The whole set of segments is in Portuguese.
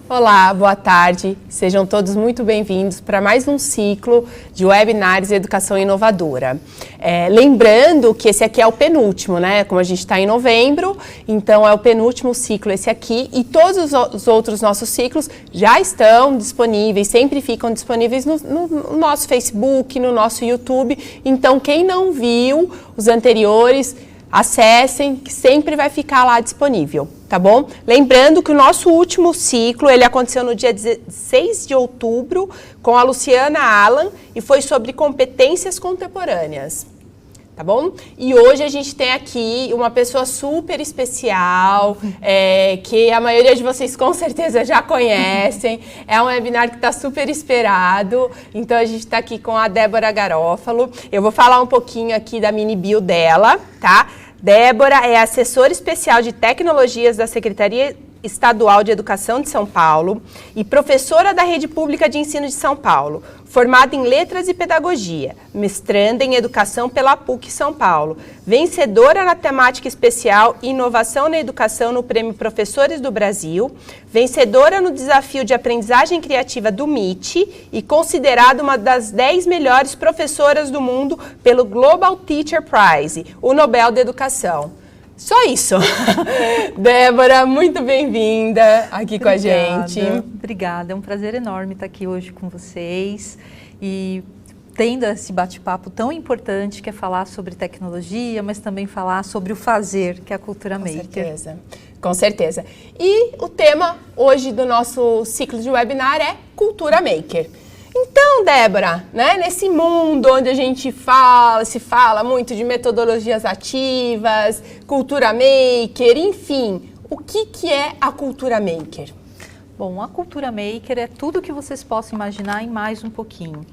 Olá, boa tarde. Sejam todos muito bem-vindos para mais um ciclo de webinars Educação Inovadora. Lembrando que esse aqui é o penúltimo, né? Como a gente está em novembro, então é o penúltimo ciclo esse aqui e todos os outros nossos ciclos já estão disponíveis, sempre ficam disponíveis no nosso Facebook, no nosso YouTube. Então, quem não viu os anteriores, acessem, que sempre vai ficar lá disponível, tá bom? Lembrando que o nosso último ciclo, ele aconteceu no dia 16 de outubro, com a Luciana Alan, e foi sobre competências contemporâneas, tá bom? E hoje a gente tem aqui uma pessoa super especial, que a maioria de vocês com certeza já conhecem, é um webinar que está super esperado, então a gente está aqui com a Débora Garófalo. Eu vou falar um pouquinho aqui da mini bio dela, tá? Débora é assessora especial de tecnologias da Secretaria Estadual de Educação de São Paulo e professora da Rede Pública de Ensino de São Paulo, formada em Letras e Pedagogia, mestranda em Educação pela PUC São Paulo, vencedora na temática especial Inovação na Educação no Prêmio Professores do Brasil, vencedora no Desafio de Aprendizagem Criativa do MIT e considerada uma das 10 melhores professoras do mundo pelo Global Teacher Prize, o Nobel da Educação. Só isso. Débora, muito bem-vinda aqui com a gente. Obrigada, é um prazer enorme estar aqui hoje com vocês e tendo esse bate-papo tão importante que é falar sobre tecnologia, mas também falar sobre o fazer, que é a cultura maker. Com certeza, com certeza. E o tema hoje do nosso ciclo de webinar é Cultura Maker. Então, Débora, né, nesse mundo onde a gente se fala muito de metodologias ativas, cultura maker, enfim, o que é a cultura maker? Bom, a cultura maker é tudo que vocês possam imaginar e mais um pouquinho.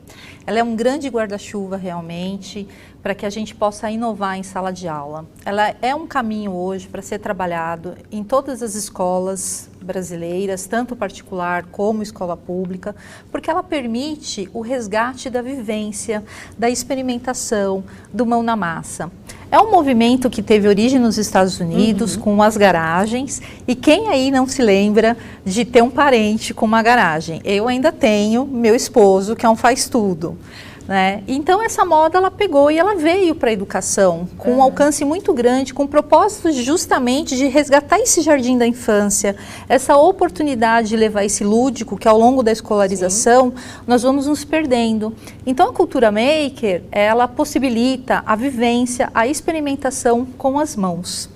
Ela é um grande guarda-chuva realmente para que a gente possa inovar em sala de aula. Ela é um caminho hoje para ser trabalhado em todas as escolas brasileiras, tanto particular como escola pública, porque ela permite o resgate da vivência, da experimentação, do mão na massa. É um movimento que teve origem nos Estados Unidos, com as garagens, e quem aí não se lembra de ter um parente com uma garagem? Eu ainda tenho meu esposo, que é um faz-tudo. Né? Então essa moda ela pegou e ela veio para a educação com um alcance muito grande, com o propósito justamente de resgatar esse jardim da infância, essa oportunidade de levar esse lúdico que ao longo da escolarização nós vamos nos perdendo. Então a cultura maker, ela possibilita a vivência, a experimentação com as mãos.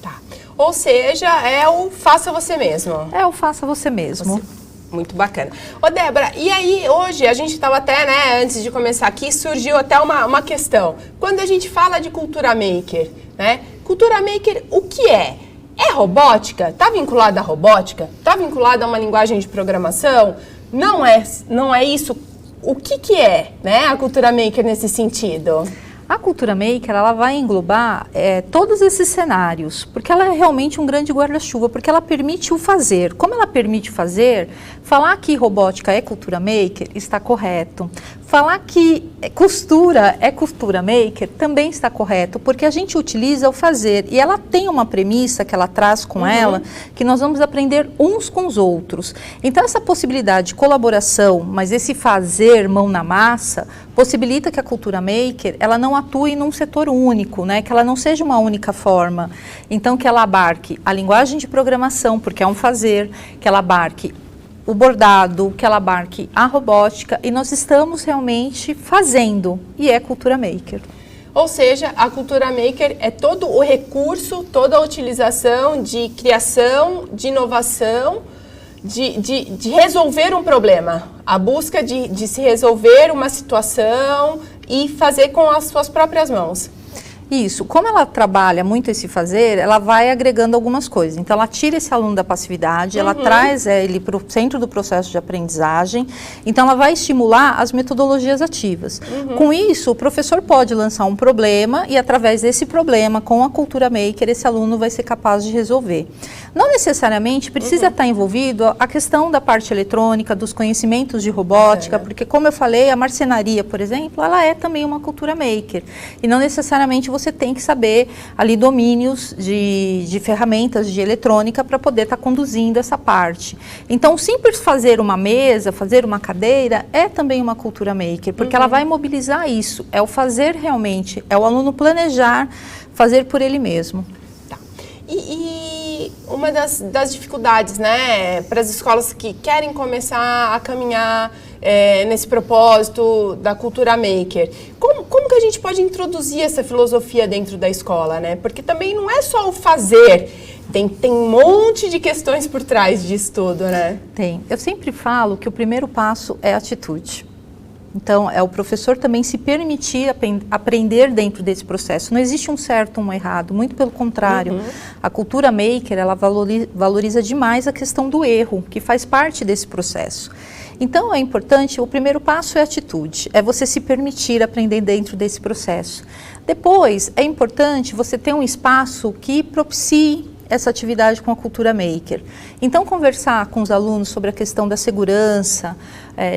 Tá. Ou seja, é o faça você mesmo. É o faça você mesmo. Muito bacana. Ô Débora, e aí hoje a gente estava até, né, antes de começar aqui, surgiu até uma questão. Quando a gente fala de cultura maker, né, cultura maker o que é? É robótica? Está vinculada à robótica? Está vinculada a uma linguagem de programação? Não é isso? O que é, né, a cultura maker nesse sentido? A cultura maker, ela vai englobar todos esses cenários, porque ela é realmente um grande guarda-chuva, porque ela permite o fazer. Como ela permite fazer, falar que robótica é cultura maker está correto. Falar que costura é cultura maker também está correto, porque a gente utiliza o fazer e ela tem uma premissa que ela traz com ela, que nós vamos aprender uns com os outros. Então essa possibilidade de colaboração, mas esse fazer mão na massa, possibilita que a cultura maker, ela não atue num setor único, né? Que ela não seja uma única forma. Então que ela abarque a linguagem de programação, porque é um fazer, que ela abarque o bordado, que ela abarque a robótica, e nós estamos realmente fazendo, e é cultura maker. Ou seja, a cultura maker é todo o recurso, toda a utilização de criação, de inovação, de resolver um problema, a busca de se resolver uma situação e fazer com as suas próprias mãos. Isso, como ela trabalha muito esse fazer, ela vai agregando algumas coisas. Então, ela tira esse aluno da passividade, ela traz ele para o centro do processo de aprendizagem. Então, ela vai estimular as metodologias ativas. Com isso, o professor pode lançar um problema e, através desse problema, com a cultura maker, esse aluno vai ser capaz de resolver. Não necessariamente precisa estar envolvido a questão da parte eletrônica, dos conhecimentos de robótica, porque, como eu falei, a marcenaria, por exemplo, ela é também uma cultura maker. E não necessariamente você tem que saber ali domínios de ferramentas de eletrônica para poder estar conduzindo essa parte. Então, simples fazer uma mesa, fazer uma cadeira, é também uma cultura maker, porque ela vai mobilizar isso, é o fazer realmente, é o aluno planejar, fazer por ele mesmo. Tá. E uma das dificuldades, né, para as escolas que querem começar a caminhar nesse propósito da cultura maker, como que a gente pode introduzir essa filosofia dentro da escola, né? Porque também não é só o fazer, tem um monte de questões por trás disso tudo, né? Tem. Eu sempre falo que o primeiro passo é a atitude. Então, é o professor também se permitir aprender dentro desse processo. Não existe um certo ou um errado, muito pelo contrário. A cultura maker, ela valoriza demais a questão do erro, que faz parte desse processo. Então, é importante, o primeiro passo é a atitude, é você se permitir aprender dentro desse processo. Depois, é importante você ter um espaço que propicie essa atividade com a cultura maker. Então, conversar com os alunos sobre a questão da segurança,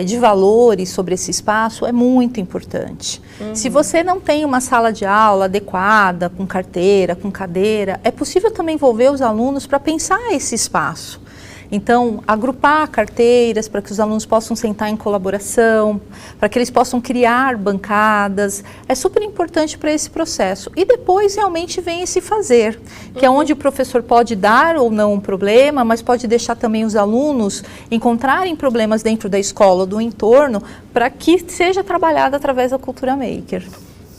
de valores sobre esse espaço é muito importante. Se você não tem uma sala de aula adequada, com carteira, com cadeira, é possível também envolver os alunos para pensar esse espaço. Então, agrupar carteiras para que os alunos possam sentar em colaboração, para que eles possam criar bancadas, é super importante para esse processo. E depois realmente vem esse fazer, que é onde o professor pode dar ou não um problema, mas pode deixar também os alunos encontrarem problemas dentro da escola, do entorno, para que seja trabalhado através da cultura maker.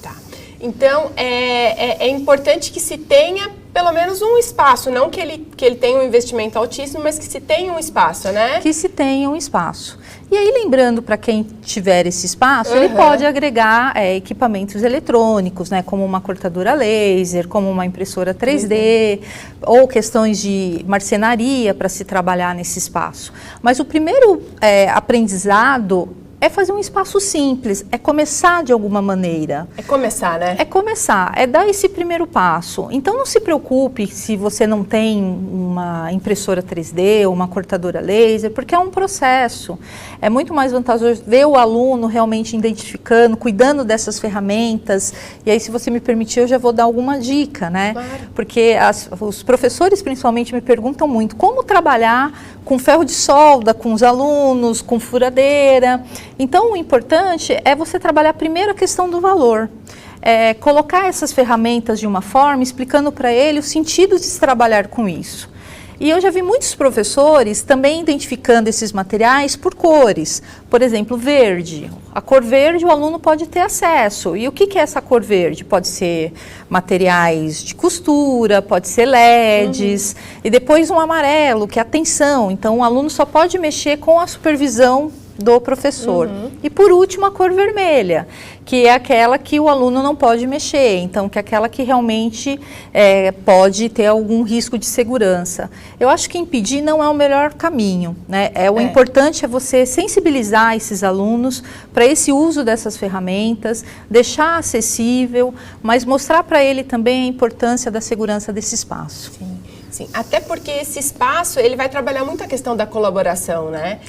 Tá. Então, é importante que se tenha pelo menos um espaço, não que ele tenha um investimento altíssimo, mas que se tenha um espaço, né? Que se tenha um espaço. E aí, lembrando, para quem tiver esse espaço, ele pode agregar equipamentos eletrônicos, né, como uma cortadora laser, como uma impressora 3D, ou questões de marcenaria para se trabalhar nesse espaço. Mas o primeiro aprendizado é fazer um espaço simples, é começar de alguma maneira. É começar, né? É começar, é dar esse primeiro passo. Então não se preocupe se você não tem uma impressora 3D ou uma cortadora laser, porque é um processo. É muito mais vantajoso ver o aluno realmente identificando, cuidando dessas ferramentas. E aí, se você me permitir, eu já vou dar alguma dica, né? Claro. Porque os professores principalmente me perguntam muito como trabalhar com ferro de solda, com os alunos, com furadeira. Então, o importante é você trabalhar primeiro a questão do valor. Colocar essas ferramentas de uma forma, explicando para ele o sentido de se trabalhar com isso. E eu já vi muitos professores também identificando esses materiais por cores. Por exemplo, verde. A cor verde o aluno pode ter acesso. E o que é essa cor verde? Pode ser materiais de costura, pode ser LEDs. E depois um amarelo, que é a tensão. Então, o aluno só pode mexer com a supervisão do professor. E por último, a cor vermelha, que é aquela que o aluno não pode mexer, então que é aquela que realmente pode ter algum risco de segurança. Eu acho que impedir não é o melhor caminho, né? O importante é você sensibilizar esses alunos para esse uso dessas ferramentas, deixar acessível, mas mostrar para ele também a importância da segurança desse espaço. Sim, até porque esse espaço, ele vai trabalhar muito a questão da colaboração, né?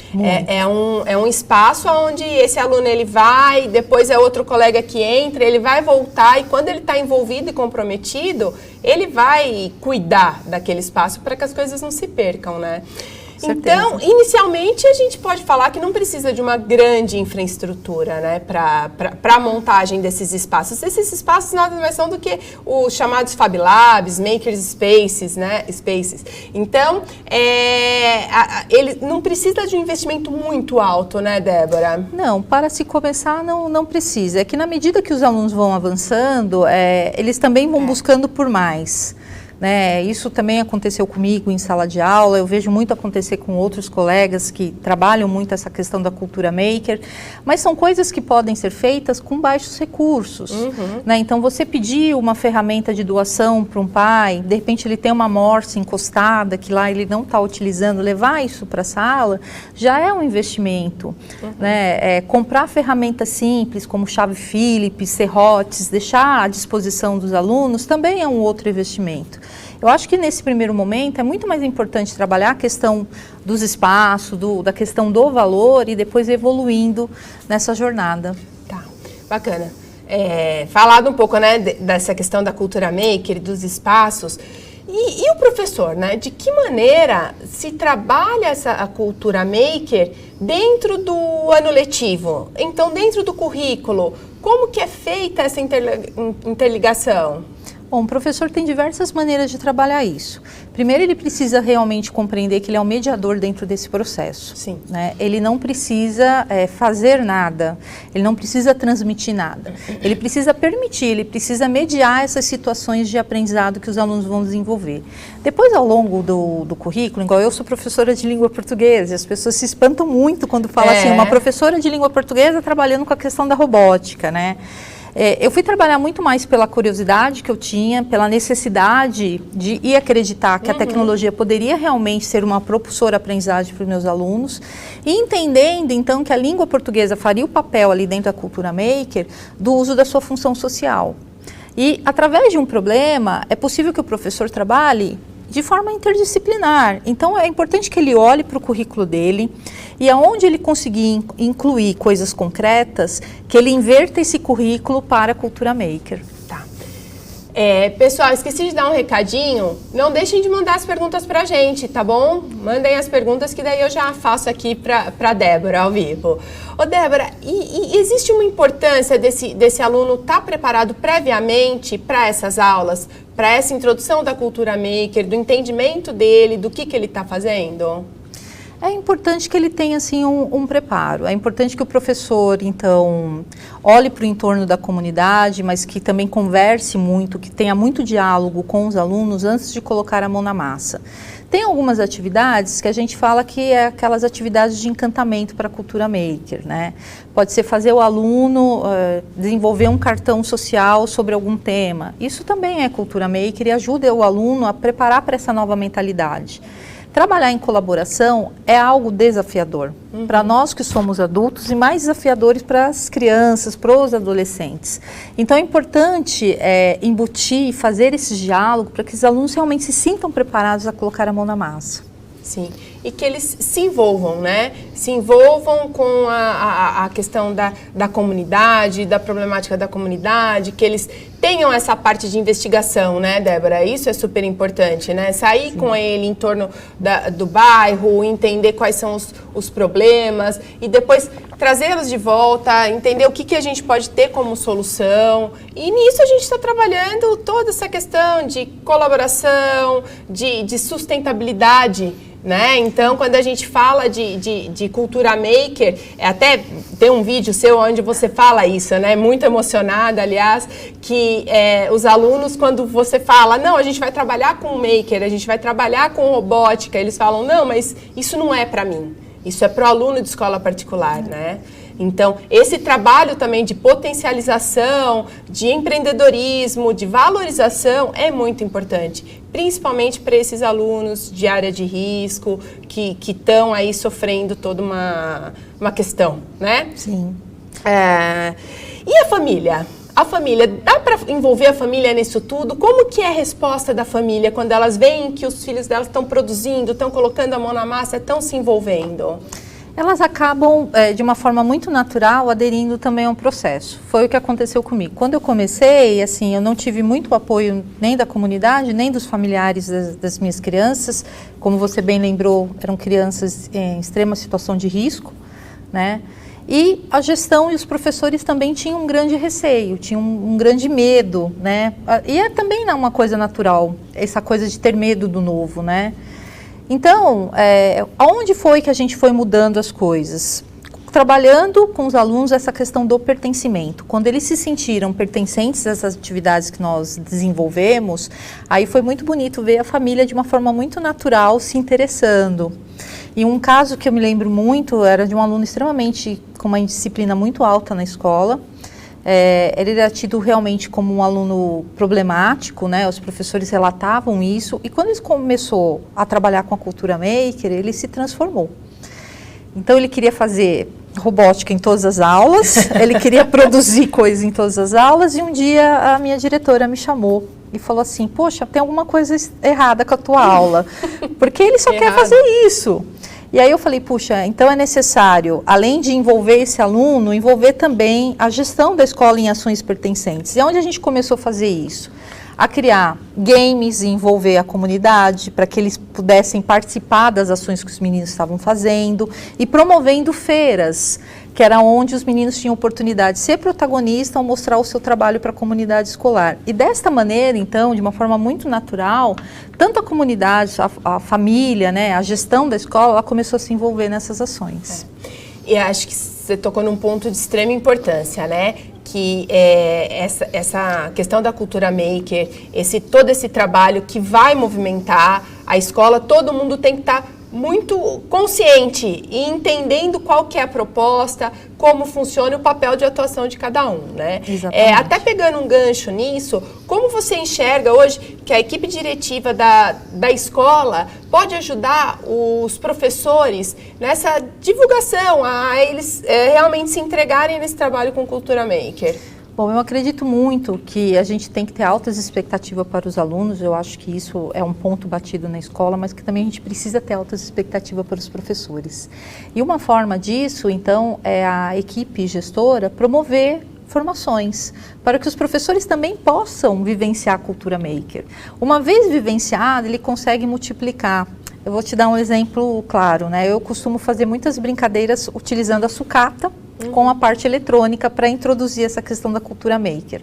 É um espaço onde esse aluno, ele vai, depois é outro colega que entra, ele vai voltar, e quando ele está envolvido e comprometido, ele vai cuidar daquele espaço para que as coisas não se percam, né? Então, inicialmente, a gente pode falar que não precisa de uma grande infraestrutura, né, para a montagem desses espaços. Esses espaços nada mais são do que os chamados Fab Labs, Makers Spaces, né, Então, ele não precisa de um investimento muito alto, né, Débora? Não, para se começar não precisa. É que na medida que os alunos vão avançando, eles também vão buscando por mais. né? Isso também aconteceu comigo em sala de aula, eu vejo muito acontecer com outros colegas que trabalham muito essa questão da cultura maker, mas são coisas que podem ser feitas com baixos recursos, né? Então você pedir uma ferramenta de doação para um pai, de repente ele tem uma morsa encostada que lá ele não está utilizando, levar isso para a sala já é um investimento, né? Comprar ferramentas simples como chave Phillips, serrotes, deixar à disposição dos alunos também é um outro investimento. Eu acho que nesse primeiro momento é muito mais importante trabalhar a questão dos espaços, da questão do valor e depois evoluindo nessa jornada. Tá, bacana. Falado um pouco, né, dessa questão da cultura maker, dos espaços. E o professor, né? De que maneira se trabalha a cultura maker dentro do ano letivo? Então, dentro do currículo, como que é feita essa interligação? Bom, o professor tem diversas maneiras de trabalhar isso. Primeiro, ele precisa realmente compreender que ele é um mediador dentro desse processo. Sim. Né? Ele não precisa fazer nada, ele não precisa transmitir nada. Ele precisa permitir, ele precisa mediar essas situações de aprendizado que os alunos vão desenvolver. Depois, ao longo do currículo, igual eu sou professora de língua portuguesa, as pessoas se espantam muito quando falam assim, uma professora de língua portuguesa trabalhando com a questão da robótica, né? Eu fui trabalhar muito mais pela curiosidade que eu tinha, pela necessidade de ir acreditar que a tecnologia poderia realmente ser uma propulsora aprendizagem para os meus alunos e entendendo, então, que a língua portuguesa faria o papel ali dentro da cultura maker do uso da sua função social. E, através de um problema, é possível que o professor trabalhe de forma interdisciplinar. Então, é importante que ele olhe para o currículo dele e aonde ele conseguir incluir coisas concretas, que ele inverta esse currículo para a cultura maker. Tá. Pessoal, esqueci de dar um recadinho. Não deixem de mandar as perguntas para a gente, tá bom? Mandem as perguntas que daí eu já faço aqui para a Débora ao vivo. Ô Débora, e existe uma importância desse aluno estar preparado previamente para essas aulas, para essa introdução da cultura maker, do entendimento dele, do que ele está fazendo? É importante que ele tenha assim, um preparo, é importante que o professor, então, olhe para o entorno da comunidade, mas que também converse muito, que tenha muito diálogo com os alunos antes de colocar a mão na massa. Tem algumas atividades que a gente fala que é aquelas atividades de encantamento para a cultura maker, né? Pode ser fazer o aluno desenvolver um cartão social sobre algum tema. Isso também é cultura maker e ajuda o aluno a preparar para essa nova mentalidade. Trabalhar em colaboração é algo desafiador para nós que somos adultos e mais desafiadores para as crianças, para os adolescentes. Então é importante embutir e fazer esse diálogo para que os alunos realmente se sintam preparados a colocar a mão na massa. Sim, e que eles se envolvam, né? Se envolvam com a questão da comunidade, da problemática da comunidade, que eles tenham essa parte de investigação, né, Débora? Isso é super importante, né? Sair Sim. com ele em torno do bairro, entender quais são os problemas e depois trazê-los de volta, entender o que a gente pode ter como solução. E nisso a gente está trabalhando toda essa questão de colaboração, de sustentabilidade, né? Então, quando a gente fala de cultura maker, até tem um vídeo seu onde você fala isso, né? Muito emocionada, aliás, que os alunos, quando você fala, não, a gente vai trabalhar com maker, a gente vai trabalhar com robótica, eles falam, não, mas isso não é para mim, isso é para o aluno de escola particular, né? Então, esse trabalho também de potencialização, de empreendedorismo, de valorização é muito importante, principalmente para esses alunos de área de risco que estão aí sofrendo toda uma questão, né? Sim. E a família? A família, dá para envolver a família nisso tudo? Como que é a resposta da família quando elas veem que os filhos delas estão produzindo, estão colocando a mão na massa, estão se envolvendo? Elas acabam, de uma forma muito natural, aderindo também ao processo. Foi o que aconteceu comigo. Quando eu comecei, assim, eu não tive muito apoio nem da comunidade, nem dos familiares das minhas crianças. Como você bem lembrou, eram crianças em extrema situação de risco, né? E a gestão e os professores também tinham um grande receio, tinham um grande medo, né? E também não é uma coisa natural, essa coisa de ter medo do novo, né? Então, aonde foi que a gente foi mudando as coisas? trabalhando com os alunos essa questão do pertencimento. Quando eles se sentiram pertencentes a essas atividades que nós desenvolvemos, aí foi muito bonito ver a família de uma forma muito natural se interessando. E um caso que eu me lembro muito era de um aluno extremamente, com uma disciplina muito alta na escola. Ele era tido realmente como um aluno problemático, né? Os professores relatavam isso. E quando ele começou a trabalhar com a cultura maker, ele se transformou. Então ele queria fazer robótica em todas as aulas, ele queria produzir coisas em todas as aulas, e um dia a minha diretora me chamou e falou assim: poxa, tem alguma coisa errada com a tua aula, porque ele só quer fazer isso. E aí eu falei, puxa, então é necessário, além de envolver esse aluno, envolver também a gestão da escola em ações pertencentes. E onde a gente começou a fazer isso? A criar games e envolver a comunidade para que eles pudessem participar das ações que os meninos estavam fazendo, e promovendo feiras, que era onde os meninos tinham oportunidade de ser protagonistas ao mostrar o seu trabalho para a comunidade escolar. E desta maneira, então, de uma forma muito natural, tanto a comunidade, a família, né, a gestão da escola, ela começou a se envolver nessas ações. E acho que você tocou num ponto de extrema importância, né? Que essa questão da cultura maker, todo esse trabalho que vai movimentar a escola, todo mundo tem que estar muito consciente e entendendo qual que é a proposta, como funciona e o papel de atuação de cada um, né? Até pegando um gancho nisso, como você enxerga hoje que a equipe diretiva da escola pode ajudar os professores nessa divulgação, a eles realmente se entregarem nesse trabalho com cultura maker? Bom, eu acredito muito que a gente tem que ter altas expectativas para os alunos. Eu acho que isso é um ponto batido na escola, mas que também a gente precisa ter altas expectativas para os professores. E uma forma disso, então, é a equipe gestora promover formações para que os professores também possam vivenciar a cultura maker. Uma vez vivenciado, ele consegue multiplicar. Eu vou te dar um exemplo claro, né? Eu costumo fazer muitas brincadeiras utilizando a sucata com a parte eletrônica para introduzir essa questão da cultura maker.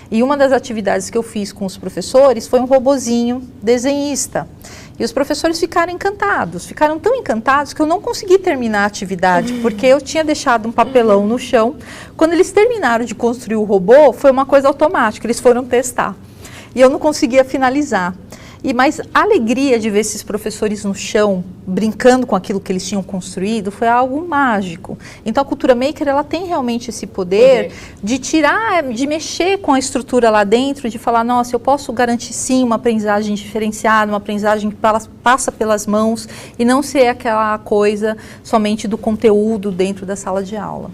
E uma das atividades que eu fiz com os professores foi um robozinho desenhista. E os professores ficaram encantados, ficaram tão encantados que eu não consegui terminar a atividade, porque eu tinha deixado um papelão no chão. Quando eles terminaram de construir o robô, foi uma coisa automática, eles foram testar. E eu não conseguia finalizar. Mas a alegria de ver esses professores no chão, brincando com aquilo que eles tinham construído, foi algo mágico. Então a cultura maker, ela tem realmente esse poder de tirar, de mexer com a estrutura lá dentro, de falar, nossa, eu posso garantir sim uma aprendizagem diferenciada, uma aprendizagem que passa pelas mãos e não ser aquela coisa somente do conteúdo dentro da sala de aula.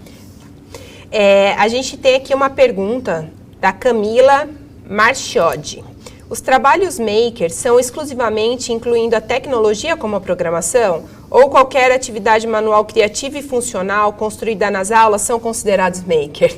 A gente tem aqui uma pergunta da Camila Marchiodi. Os trabalhos makers são exclusivamente incluindo a tecnologia como a programação? Ou qualquer atividade manual criativa e funcional construída nas aulas são considerados maker?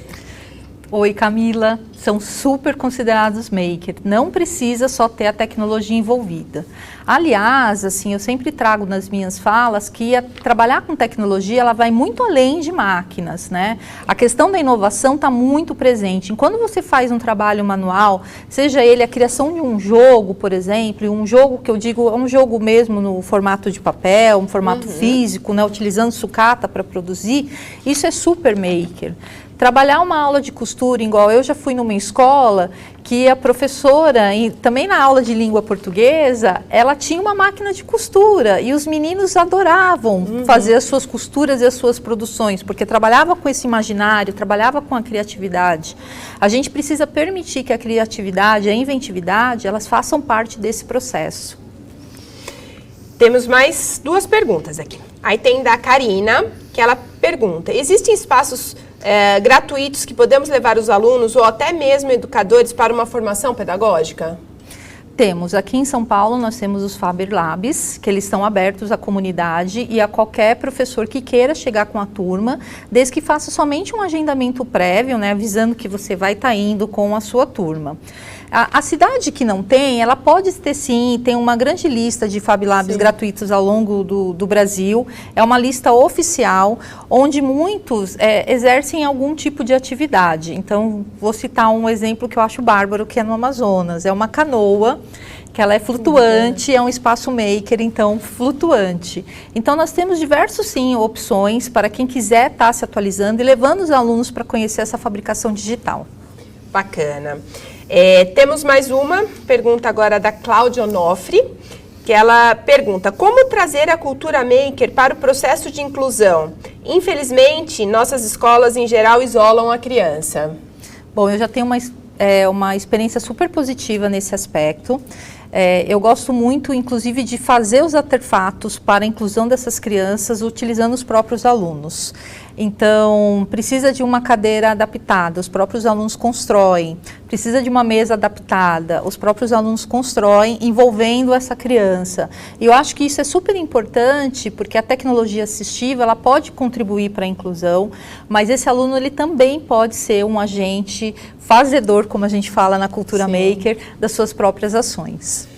Oi, Camila. São super considerados maker. Não precisa só ter a tecnologia envolvida. Aliás, assim, eu sempre trago nas minhas falas que trabalhar com tecnologia, ela vai muito além de máquinas, né? A questão da inovação está muito presente. Quando você faz um trabalho manual, seja ele a criação de um jogo, por exemplo, um jogo que eu digo é um jogo mesmo no formato de papel, um formato físico, né, utilizando sucata para produzir, isso é super maker. Trabalhar uma aula de costura, igual eu já fui numa escola que a professora, e também na aula de língua portuguesa, ela tinha uma máquina de costura e os meninos adoravam fazer as suas costuras e as suas produções, porque trabalhava com esse imaginário, trabalhava com a criatividade. A gente precisa permitir que a criatividade, a inventividade, elas façam parte desse processo. Temos mais duas perguntas aqui. Aí tem da Karina, que ela pergunta, existem espaços gratuitos que podemos levar os alunos ou até mesmo educadores para uma formação pedagógica? Temos. Aqui em São Paulo nós temos os Faber Labs, que eles estão abertos à comunidade e a qualquer professor que queira chegar com a turma, desde que faça somente um agendamento prévio, né, avisando que você vai estar indo com a sua turma. A cidade que não tem, ela pode ter sim, tem uma grande lista de Fab Labs gratuitos ao longo do Brasil. É uma lista oficial, onde muitos exercem algum tipo de atividade. Então, vou citar um exemplo que eu acho bárbaro, que é no Amazonas. É uma canoa que ela é flutuante, é um espaço maker, então, flutuante. Então, nós temos diversos, sim, opções para quem quiser estar se atualizando e levando os alunos para conhecer essa fabricação digital. Bacana. Temos mais uma pergunta agora da Cláudia Onofre, que ela pergunta: como trazer a cultura maker para o processo de inclusão? Infelizmente, nossas escolas em geral isolam a criança. Bom, eu já tenho uma experiência super positiva nesse aspecto. Eu gosto muito, inclusive, de fazer os artefatos para a inclusão dessas crianças utilizando os próprios alunos. Então, precisa de uma cadeira adaptada, os próprios alunos constroem. Precisa de uma mesa adaptada, os próprios alunos constroem, envolvendo essa criança. E eu acho que isso é super importante, porque a tecnologia assistiva, ela pode contribuir para a inclusão, mas esse aluno, ele também pode ser um agente fazedor, como a gente fala na cultura maker, das suas próprias ações.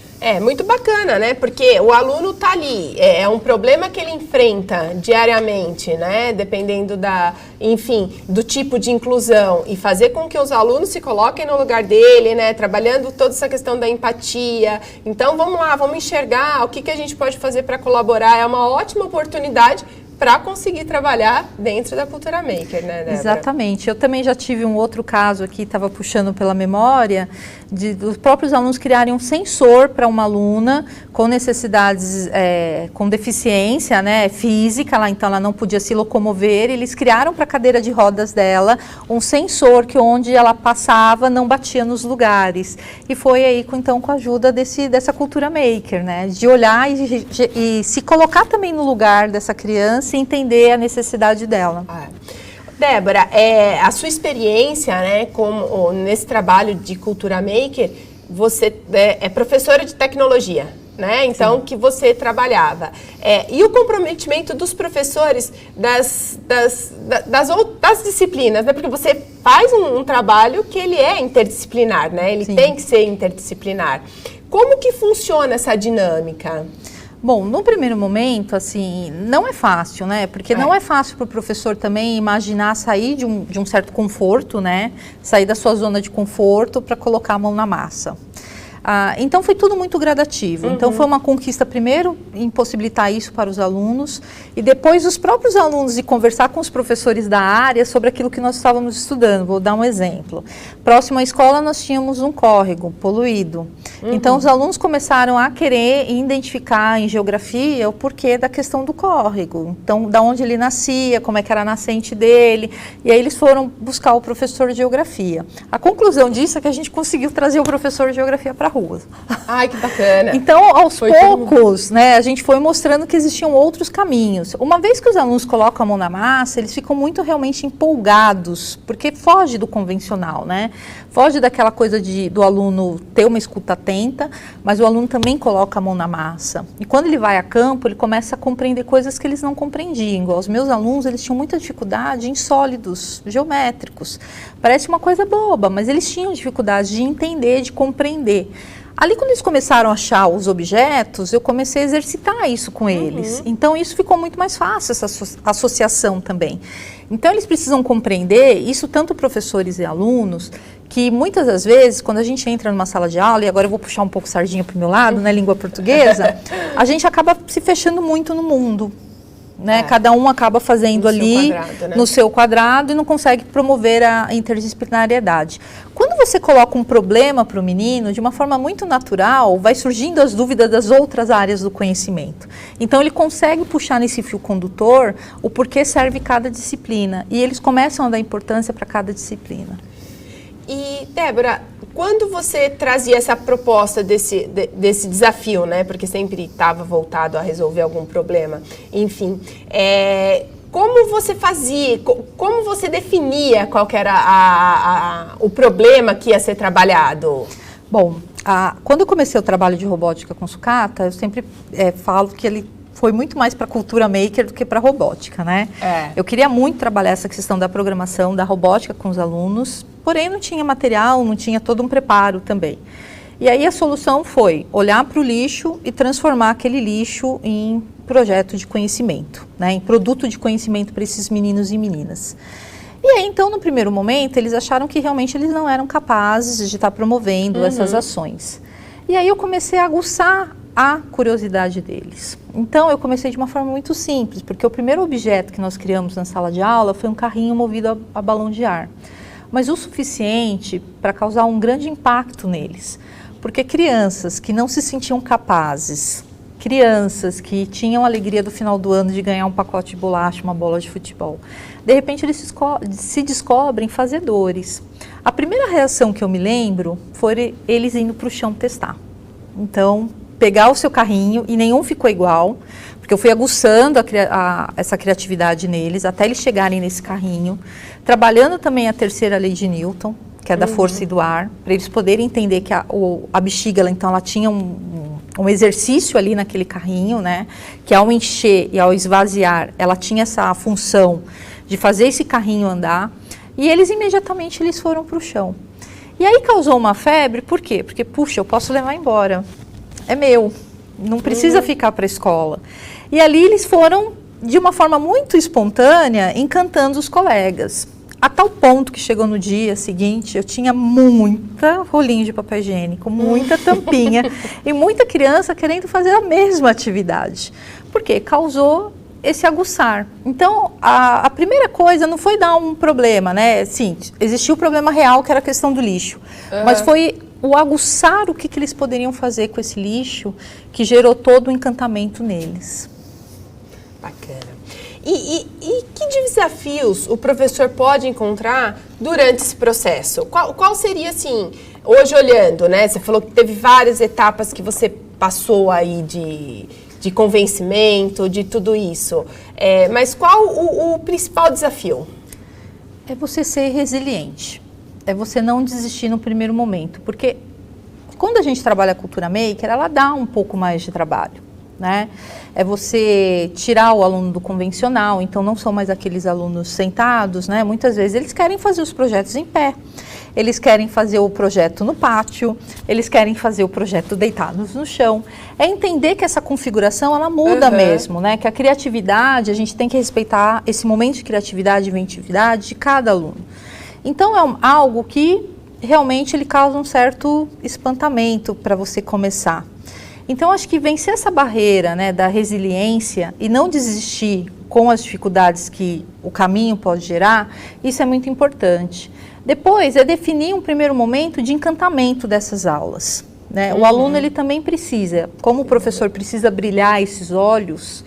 Muito bacana, né? Porque o aluno está ali, é um problema que ele enfrenta diariamente, né? Dependendo do tipo de inclusão, e fazer com que os alunos se coloquem no lugar dele, né? Trabalhando toda essa questão da empatia. Então, vamos lá, vamos enxergar o que a gente pode fazer para colaborar. É uma ótima oportunidade para conseguir trabalhar dentro da cultura maker, né, Débora? Exatamente. Eu também já tive um outro caso aqui, estava puxando pela memória, dos próprios alunos criarem um sensor para uma aluna com necessidades, com deficiência, né, física, então ela não podia se locomover. Eles criaram para a cadeira de rodas dela um sensor que onde ela passava não batia nos lugares. E foi aí, então, com a ajuda dessa cultura maker, né, de olhar e se colocar também no lugar dessa criança e entender a necessidade dela. Débora, a sua experiência, né, nesse trabalho de cultura maker, você é professora de tecnologia, né? Então, sim, que você trabalhava. E o comprometimento dos professores das disciplinas, né? Porque você faz um trabalho que ele é interdisciplinar, né? Ele, sim, tem que ser interdisciplinar. Como que funciona essa dinâmica? Bom, no primeiro momento, assim, não é fácil, né? Porque não é fácil para o professor também imaginar sair de um certo conforto, né? Sair da sua zona de conforto para colocar a mão na massa. Então, foi tudo muito gradativo. Então, foi uma conquista, primeiro, em possibilitar isso para os alunos, e depois os próprios alunos de conversar com os professores da área sobre aquilo que nós estávamos estudando. Vou dar um exemplo. Próximo à escola, nós tínhamos um córrego poluído. Então, os alunos começaram a querer identificar em geografia o porquê da questão do córrego. Então, da onde ele nascia, como é que era a nascente dele, e aí eles foram buscar o professor de geografia. A conclusão disso é que a gente conseguiu trazer o professor de geografia para rua. Ai, que bacana. Então, aos poucos, né, a gente foi mostrando que existiam outros caminhos. Uma vez que os alunos colocam a mão na massa, eles ficam muito realmente empolgados, porque foge do convencional, né? Foge daquela coisa do aluno ter uma escuta atenta, mas o aluno também coloca a mão na massa. E quando ele vai a campo, ele começa a compreender coisas que eles não compreendiam. Igual os meus alunos, eles tinham muita dificuldade em sólidos geométricos. Parece uma coisa boba, mas eles tinham dificuldade de entender, de compreender. Ali, quando eles começaram a achar os objetos, eu comecei a exercitar isso com eles. Então, isso ficou muito mais fácil, essa associação também. Então, eles precisam compreender, isso tanto professores e alunos, que muitas das vezes, quando a gente entra numa sala de aula, e agora eu vou puxar um pouco sardinha para o meu lado, né, língua portuguesa, a gente acaba se fechando muito no mundo. Né? Cada um acaba fazendo ali no seu quadrado e não consegue promover a interdisciplinariedade. Quando você coloca um problema para o menino, de uma forma muito natural, vai surgindo as dúvidas das outras áreas do conhecimento. Então, ele consegue puxar nesse fio condutor o porquê serve cada disciplina. E eles começam a dar importância para cada disciplina. E, Débora, quando você trazia essa proposta desse desafio, né? Porque sempre estava voltado a resolver algum problema, enfim, como você fazia, como você definia qual que era o problema que ia ser trabalhado? Bom, quando eu comecei o trabalho de robótica com sucata, eu sempre falo que ele foi muito mais para a cultura maker do que para a robótica, né? Eu queria muito trabalhar essa questão da programação, da robótica com os alunos, porém não tinha material, não tinha todo um preparo também. E aí a solução foi olhar para o lixo e transformar aquele lixo em projeto de conhecimento, né? Em produto de conhecimento para esses meninos e meninas. E aí, então, no primeiro momento, eles acharam que realmente eles não eram capazes de estar promovendo essas ações. E aí eu comecei a aguçar a curiosidade deles. Então eu comecei de uma forma muito simples, porque o primeiro objeto que nós criamos na sala de aula foi um carrinho movido a balão de ar. Mas o suficiente para causar um grande impacto neles. Porque crianças que não se sentiam capazes, crianças que tinham a alegria do final do ano de ganhar um pacote de bolacha, uma bola de futebol, de repente eles se descobrem fazedores. A primeira reação que eu me lembro foi eles indo para o chão testar. Então, pegar o seu carrinho, e nenhum ficou igual, porque eu fui aguçando essa criatividade neles, até eles chegarem nesse carrinho, trabalhando também a terceira lei de Newton, que é da força e do ar, para eles poderem entender que a bexiga, ela tinha um exercício ali naquele carrinho, né, que ao encher e ao esvaziar, ela tinha essa função de fazer esse carrinho andar, e eles imediatamente foram para o chão. E aí causou uma febre, por quê? Porque, puxa, eu posso levar embora, é meu, não precisa ficar para a escola. E ali eles foram, de uma forma muito espontânea, encantando os colegas. A tal ponto que chegou no dia seguinte, eu tinha muita rolinho de papel higiênico, muita tampinha e muita criança querendo fazer a mesma atividade. Porque causou esse aguçar. Então, a primeira coisa não foi dar um problema, né? Sim, existiu o problema real, que era a questão do lixo. Mas foi o aguçar o que eles poderiam fazer com esse lixo, que gerou todo o encantamento neles. Bacana. E que desafios o professor pode encontrar durante esse processo? Qual seria, assim, hoje olhando, né? Você falou que teve várias etapas que você passou aí de convencimento, de tudo isso. Mas qual o principal desafio? É você ser resiliente. É você não desistir no primeiro momento. Porque quando a gente trabalha a cultura maker, ela dá um pouco mais de trabalho, né? É você tirar o aluno do convencional, então não são mais aqueles alunos sentados, né? Muitas vezes eles querem fazer os projetos em pé, eles querem fazer o projeto no pátio, eles querem fazer o projeto deitados no chão. É entender que essa configuração, ela muda mesmo, né? Que a criatividade, a gente tem que respeitar esse momento de criatividade e inventividade de cada aluno. Então é algo que realmente ele causa um certo espantamento para você começar. Então, acho que vencer essa barreira, né, da resiliência e não desistir com as dificuldades que o caminho pode gerar, isso é muito importante. Depois, é definir um primeiro momento de encantamento dessas aulas, né? O aluno, ele também precisa, como o professor precisa brilhar esses olhos,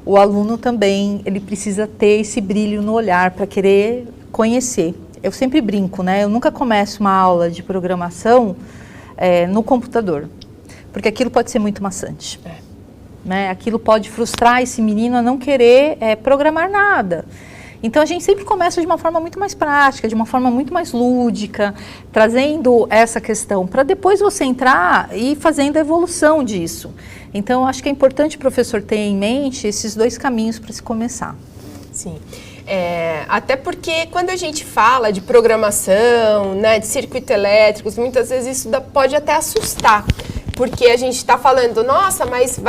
o aluno também, ele precisa ter esse brilho no olhar para querer conhecer. Eu sempre brinco, né? Eu nunca começo uma aula de programação no computador. Porque aquilo pode ser muito maçante. Né? Aquilo pode frustrar esse menino a não querer programar nada. Então, a gente sempre começa de uma forma muito mais prática, de uma forma muito mais lúdica, trazendo essa questão, para depois você entrar e fazendo a evolução disso. Então, acho que é importante o professor ter em mente esses dois caminhos para se começar. Sim. Até porque quando a gente fala de programação, né, de circuitos elétricos, muitas vezes isso pode até assustar. Porque a gente está falando, nossa, mas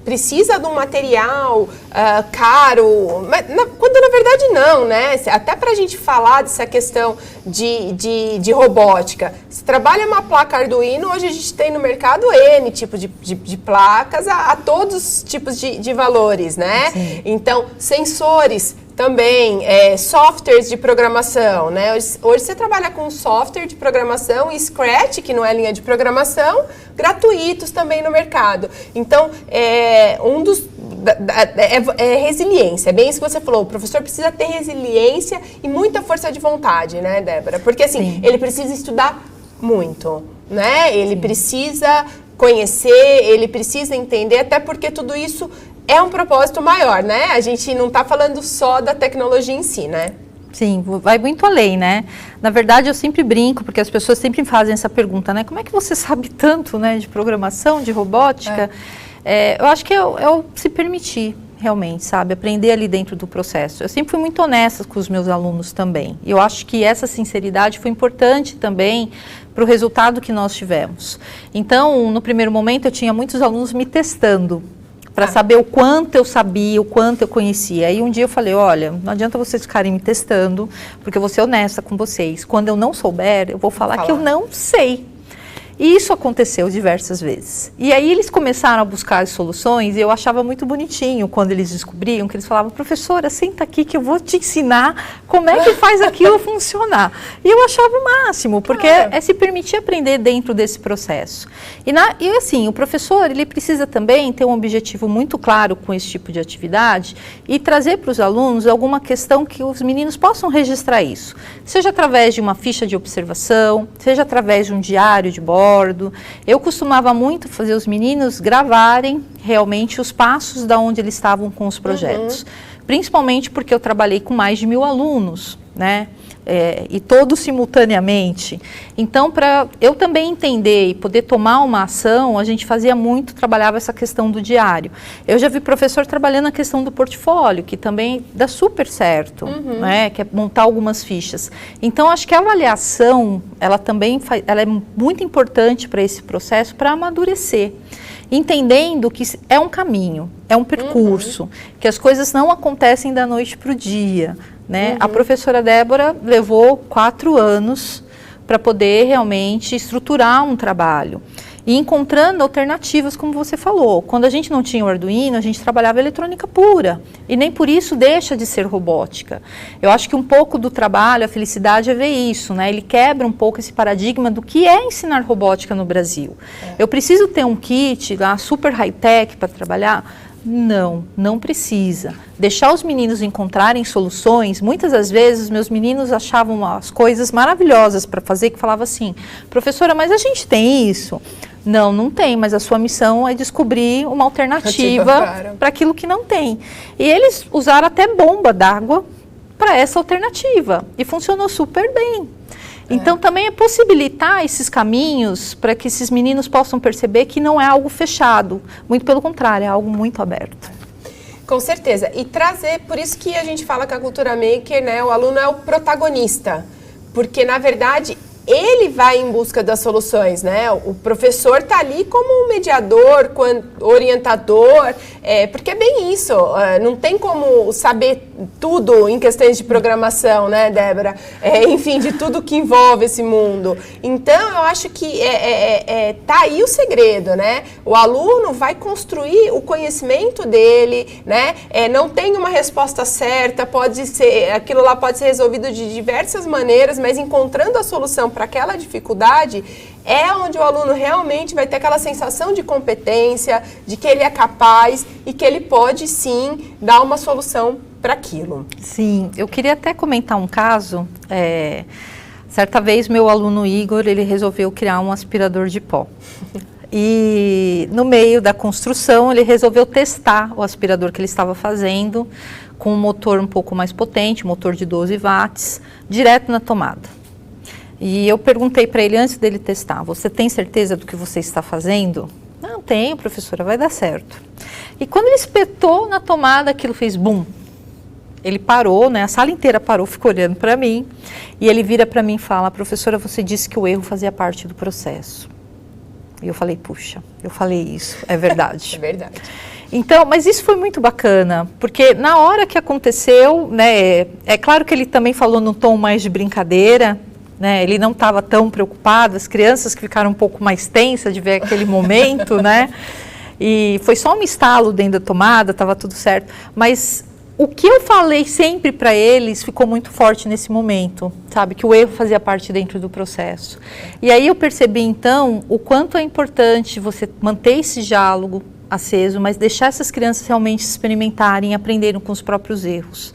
precisa de um material caro, mas, quando na verdade não, né? Até para a gente falar dessa questão de robótica. Se trabalha uma placa Arduino, hoje a gente tem no mercado N tipos de placas a todos os tipos de valores, né? Sim. Então, sensores também, softwares de programação, né? Hoje você trabalha com software de programação e Scratch, que não é linha de programação, gratuitos também no mercado. Então, resiliência, é bem isso que você falou, o professor precisa ter resiliência e muita força de vontade, né, Débora? Porque assim, sim, ele precisa estudar muito, né? Ele sim, precisa conhecer, ele precisa entender, até porque tudo isso é um propósito maior, né? A gente não está falando só da tecnologia em si, né? Sim, vai muito além, né? Na verdade, eu sempre brinco, porque as pessoas sempre fazem essa pergunta, né? Como é que você sabe tanto, né, de programação, de robótica? Eu acho que é o se permitir, realmente, sabe? Aprender ali dentro do processo. Eu sempre fui muito honesta com os meus alunos também. E eu acho que essa sinceridade foi importante também para o resultado que nós tivemos. Então, no primeiro momento, eu tinha muitos alunos me testando, para saber o quanto eu sabia, o quanto eu conhecia. Aí um dia eu falei, olha, não adianta vocês ficarem me testando, porque eu vou ser honesta com vocês. Quando eu não souber, eu vou falar que eu não sei. E isso aconteceu diversas vezes. E aí eles começaram a buscar as soluções e eu achava muito bonitinho quando eles descobriam, que eles falavam, professora, senta aqui que eu vou te ensinar como é que faz aquilo funcionar. E eu achava o máximo, porque é se permitir aprender dentro desse processo. E assim, o professor, ele precisa também ter um objetivo muito claro com esse tipo de atividade e trazer para os alunos alguma questão que os meninos possam registrar isso. Seja através de uma ficha de observação, seja através de um diário de bordo. Eu costumava muito fazer os meninos gravarem realmente os passos da onde eles estavam com os projetos. Principalmente porque eu trabalhei com mais de 1000 alunos, né? E todos simultaneamente. Então, para eu também entender e poder tomar uma ação, a gente trabalhava essa questão do diário. Eu já vi professor trabalhando a questão do portfólio, que também dá super certo, né? Que é montar algumas fichas. Então, acho que a avaliação, ela também ela é muito importante para esse processo, para amadurecer. Entendendo que é um caminho, é um percurso, que as coisas não acontecem da noite para o dia. Né? A professora Débora levou 4 anos para poder realmente estruturar um trabalho e encontrando alternativas, como você falou. Quando a gente não tinha o Arduino, a gente trabalhava eletrônica pura e nem por isso deixa de ser robótica. Eu acho que um pouco do trabalho, a felicidade é ver isso, né? Ele quebra um pouco esse paradigma do que é ensinar robótica no Brasil. Eu preciso ter um kit lá super high-tech para trabalhar? Não, não precisa. Deixar os meninos encontrarem soluções, muitas das vezes os meus meninos achavam as coisas maravilhosas para fazer, que falava assim, professora, mas a gente tem isso? Não, não tem, mas a sua missão é descobrir uma alternativa para aquilo que não tem. E eles usaram até bomba d'água para essa alternativa e funcionou super bem. Então, também é possibilitar esses caminhos para que esses meninos possam perceber que não é algo fechado. Muito pelo contrário, é algo muito aberto. Com certeza. E trazer, por isso que a gente fala que a cultura maker, né, o aluno é o protagonista. Porque, na verdade, ele vai em busca das soluções, né? O professor está ali como um mediador, orientador, porque é bem isso, não tem como saber tudo em questões de programação, né, Débora? Enfim, de tudo que envolve esse mundo. Então, eu acho que tá aí o segredo, né? O aluno vai construir o conhecimento dele, né? Não tem uma resposta certa, aquilo lá pode ser resolvido de diversas maneiras, mas encontrando a solução para aquela dificuldade, é onde o aluno realmente vai ter aquela sensação de competência, de que ele é capaz e que ele pode, sim, dar uma solução para aquilo. Sim, eu queria até comentar um caso. Certa vez, meu aluno Igor, ele resolveu criar um aspirador de pó. E no meio da construção, ele resolveu testar o aspirador que ele estava fazendo com um motor um pouco mais potente, motor de 12 watts, direto na tomada. E eu perguntei para ele antes dele testar, você tem certeza do que você está fazendo? Não tenho, professora, vai dar certo. E quando ele espetou na tomada, aquilo fez bum. Ele parou, né? A sala inteira parou, ficou olhando para mim. E ele vira para mim e fala, professora, você disse que o erro fazia parte do processo. E eu falei, puxa, eu falei isso, é verdade. É verdade. Então, mas isso foi muito bacana, porque na hora que aconteceu, né? É claro que ele também falou num tom mais de brincadeira, né, ele não estava tão preocupado, as crianças que ficaram um pouco mais tensas de ver aquele momento, né? E foi só um estalo dentro da tomada, estava tudo certo. Mas o que eu falei sempre para eles ficou muito forte nesse momento, sabe? Que o erro fazia parte dentro do processo. E aí eu percebi, então, o quanto é importante você manter esse diálogo aceso, mas deixar essas crianças realmente experimentarem, aprenderem com os próprios erros.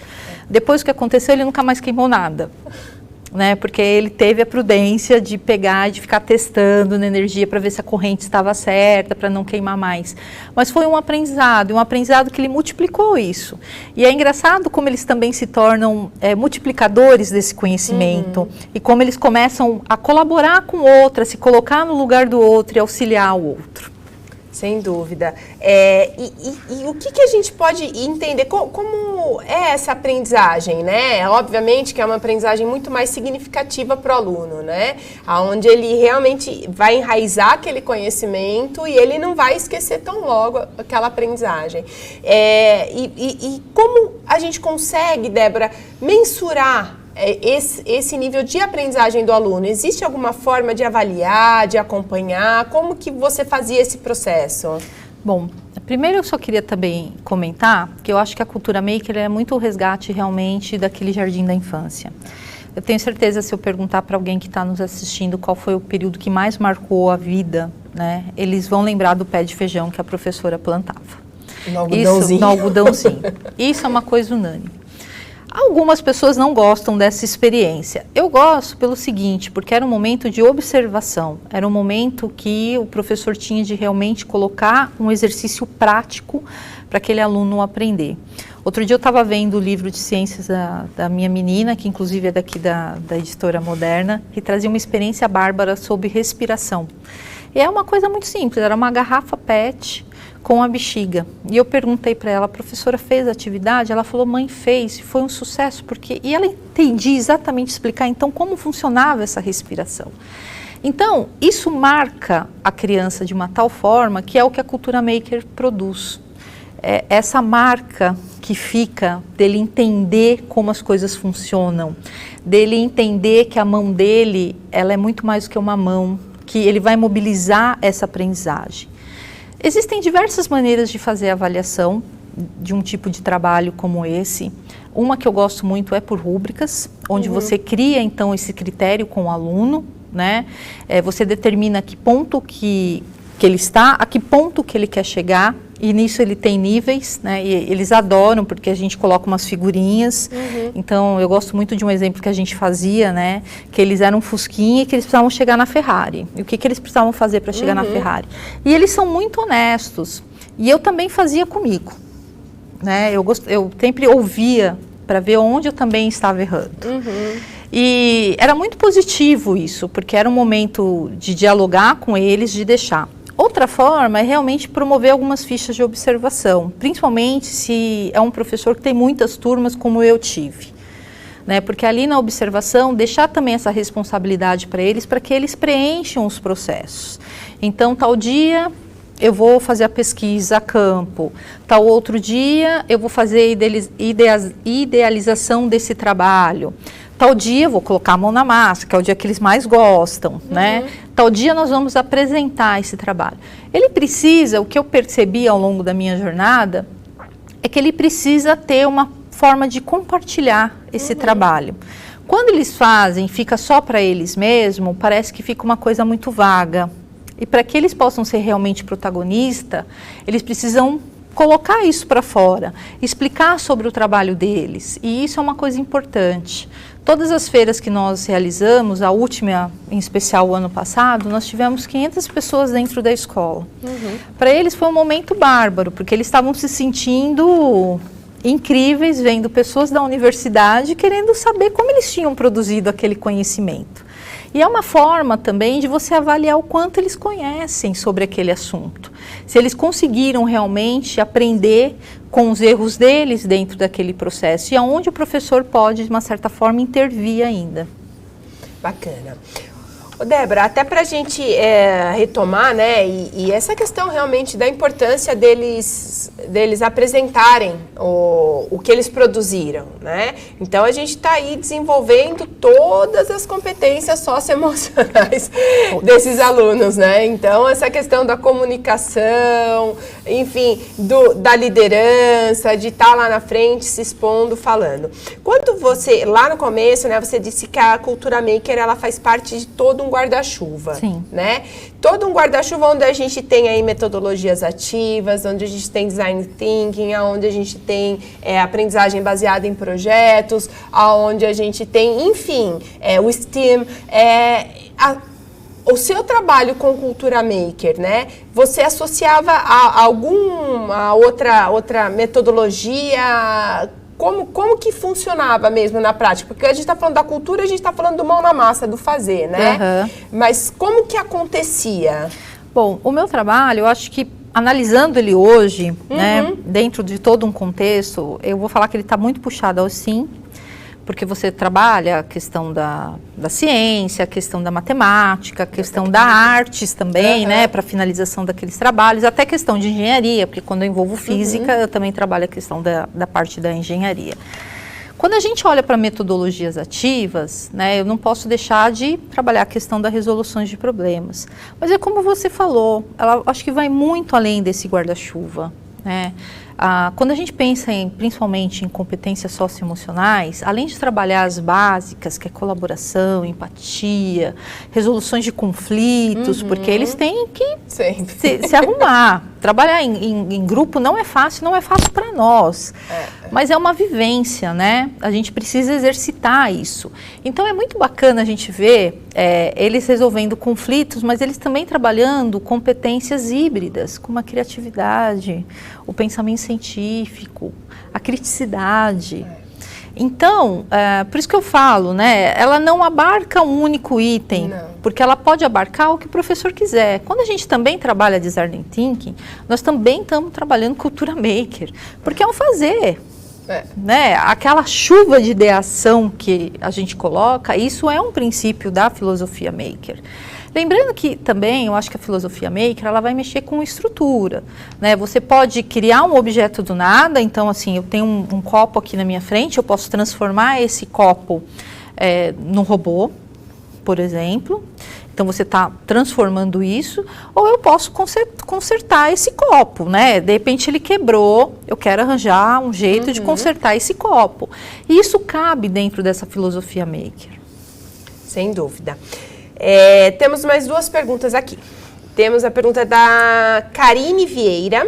Depois que aconteceu, ele nunca mais queimou nada. Né, porque ele teve a prudência de pegar, de ficar testando na energia para ver se a corrente estava certa, para não queimar mais. Mas foi um aprendizado que ele multiplicou isso. E é engraçado como eles também se tornam multiplicadores desse conhecimento e como eles começam a colaborar com o outro, a se colocar no lugar do outro e auxiliar o outro. Sem dúvida. E o que a gente pode entender? Como é essa aprendizagem, né? Obviamente que é uma aprendizagem muito mais significativa para o aluno, né? Onde ele realmente vai enraizar aquele conhecimento e ele não vai esquecer tão logo aquela aprendizagem. E como a gente consegue, Débora, mensurar esse nível de aprendizagem do aluno? Existe alguma forma de avaliar, de acompanhar? Como que você fazia esse processo? Bom, primeiro eu só queria também comentar que eu acho que a cultura maker é muito o resgate realmente daquele jardim da infância. Eu tenho certeza, se eu perguntar para alguém que está nos assistindo qual foi o período que mais marcou a vida, né, eles vão lembrar do pé de feijão que a professora plantava. No algodãozinho. Isso, no algodãozinho. Isso é uma coisa unânime. Algumas pessoas não gostam dessa experiência. Eu gosto pelo seguinte, porque era um momento de observação, era um momento que o professor tinha de realmente colocar um exercício prático para aquele aluno aprender. Outro dia eu estava vendo o livro de ciências da minha menina, que inclusive é daqui da editora Moderna, que trazia uma experiência bárbara sobre respiração. E é uma coisa muito simples, era uma garrafa PET com a bexiga. E eu perguntei para ela, a professora fez a atividade? Ela falou, mãe, fez, foi um sucesso, porque... E ela entendia exatamente explicar, então, como funcionava essa respiração. Então, isso marca a criança de uma tal forma que é o que a cultura maker produz. É essa marca que fica dele entender como as coisas funcionam, dele entender que a mão dele, ela é muito mais do que uma mão, que ele vai mobilizar essa aprendizagem. Existem diversas maneiras de fazer a avaliação de um tipo de trabalho como esse. Uma que eu gosto muito é por rúbricas, onde você cria então esse critério com o aluno, né? Você determina a que ponto que ele está, a que ponto que ele quer chegar, e nisso ele tem níveis, né? E eles adoram porque a gente coloca umas figurinhas. Então eu gosto muito de um exemplo que a gente fazia, né? Que eles eram um Fusquinha e que eles precisavam chegar na Ferrari. E o que eles precisavam fazer para chegar na Ferrari? E eles são muito honestos. E eu também fazia comigo, né? Eu sempre ouvia para ver onde eu também estava errando. E era muito positivo isso, porque era um momento de dialogar com eles, de deixar. Outra forma é realmente promover algumas fichas de observação, principalmente se é um professor que tem muitas turmas como eu tive, né? Porque ali na observação, deixar também essa responsabilidade para eles que eles preencham os processos. Então, tal dia eu vou fazer a pesquisa a campo, tal outro dia eu vou fazer a idealização desse trabalho. Tal dia eu vou colocar a mão na massa, que é o dia que eles mais gostam, né? Tal dia nós vamos apresentar esse trabalho. Ele precisa, o que eu percebi ao longo da minha jornada, é que ele precisa ter uma forma de compartilhar esse trabalho. Quando eles fazem, fica só para eles mesmos, parece que fica uma coisa muito vaga. E para que eles possam ser realmente protagonistas, eles precisam colocar isso para fora, explicar sobre o trabalho deles. E isso é uma coisa importante. Todas as feiras que nós realizamos, a última, em especial o ano passado, nós tivemos 500 pessoas dentro da escola. Para eles foi um momento bárbaro, porque eles estavam se sentindo incríveis, vendo pessoas da universidade querendo saber como eles tinham produzido aquele conhecimento. E é uma forma também de você avaliar o quanto eles conhecem sobre aquele assunto. Se eles conseguiram realmente aprender com os erros deles dentro daquele processo e aonde o professor pode, de uma certa forma, intervir ainda. Bacana. Ô, Débora, até para a gente retomar, né, e essa questão realmente da importância deles apresentarem o que eles produziram, né? Então a gente está aí desenvolvendo todas as competências socioemocionais desses alunos, né? Então essa questão da comunicação, enfim, da liderança, de estar lá na frente, se expondo, falando. Quando você, lá no começo, né, você disse que a cultura maker, ela faz parte de todo um guarda-chuva, né? Todo um guarda-chuva onde a gente tem aí metodologias ativas, onde a gente tem design thinking, onde a gente tem aprendizagem baseada em projetos, onde a gente tem, enfim, o STEAM, o seu trabalho com cultura maker, né? Você associava a alguma outra metodologia? Como que funcionava mesmo na prática? Porque a gente está falando da cultura, a gente está falando do mão na massa, do fazer, né? Mas como que acontecia? Bom, o meu trabalho, eu acho que analisando ele hoje, né, dentro de todo um contexto, eu vou falar que ele está muito puxado ao STEAM, porque você trabalha a questão da ciência, a questão da matemática, a questão da artes também, né, para finalização daqueles trabalhos, até a questão de engenharia, porque quando eu envolvo física, eu também trabalho a questão da parte da engenharia. Quando a gente olha para metodologias ativas, né, eu não posso deixar de trabalhar a questão da resolução de problemas. Mas é como você falou, ela acho que vai muito além desse guarda-chuva, né? Quando a gente pensa principalmente em competências socioemocionais, além de trabalhar as básicas, que é colaboração, empatia, resoluções de conflitos, porque eles têm que se arrumar. Trabalhar em grupo não é fácil para nós, mas é uma vivência, né? A gente precisa exercitar isso. Então é muito bacana a gente ver eles resolvendo conflitos, mas eles também trabalhando competências híbridas, como a criatividade, o pensamento científico, a criticidade. Então, por isso que eu falo, né? Ela não abarca um único item, porque ela pode abarcar o que o professor quiser. Quando a gente também trabalha Design Thinking, nós também estamos trabalhando cultura maker, porque é um fazer. Né? Aquela chuva de ideação que a gente coloca, isso é um princípio da filosofia maker. Lembrando que também, eu acho que a filosofia maker, ela vai mexer com estrutura, né? Você pode criar um objeto do nada, então assim, eu tenho um copo aqui na minha frente, eu posso transformar esse copo num robô, por exemplo. Então você está transformando isso, ou eu posso consertar esse copo, né? De repente ele quebrou, eu quero arranjar um jeito de consertar esse copo. E isso cabe dentro dessa filosofia maker. Sem dúvida. Temos mais duas perguntas aqui. Temos a pergunta da Karine Vieira,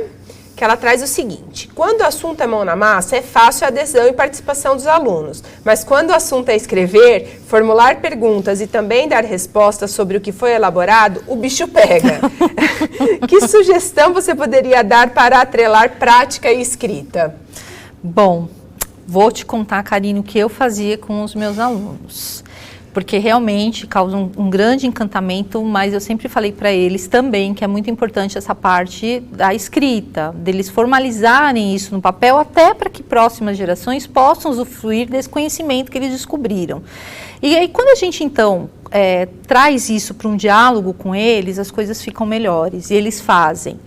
que ela traz o seguinte: quando o assunto é mão na massa, é fácil a adesão e participação dos alunos, mas quando o assunto é escrever, formular perguntas e também dar respostas sobre o que foi elaborado, o bicho pega. Que sugestão você poderia dar para atrelar prática e escrita? Bom, vou te contar, Karine, o que eu fazia com os meus alunos. Porque realmente causa um grande encantamento, mas eu sempre falei para eles também que é muito importante essa parte da escrita, deles formalizarem isso no papel, até para que próximas gerações possam usufruir desse conhecimento que eles descobriram. E aí, quando a gente, então, traz isso para um diálogo com eles, as coisas ficam melhores, e eles fazem.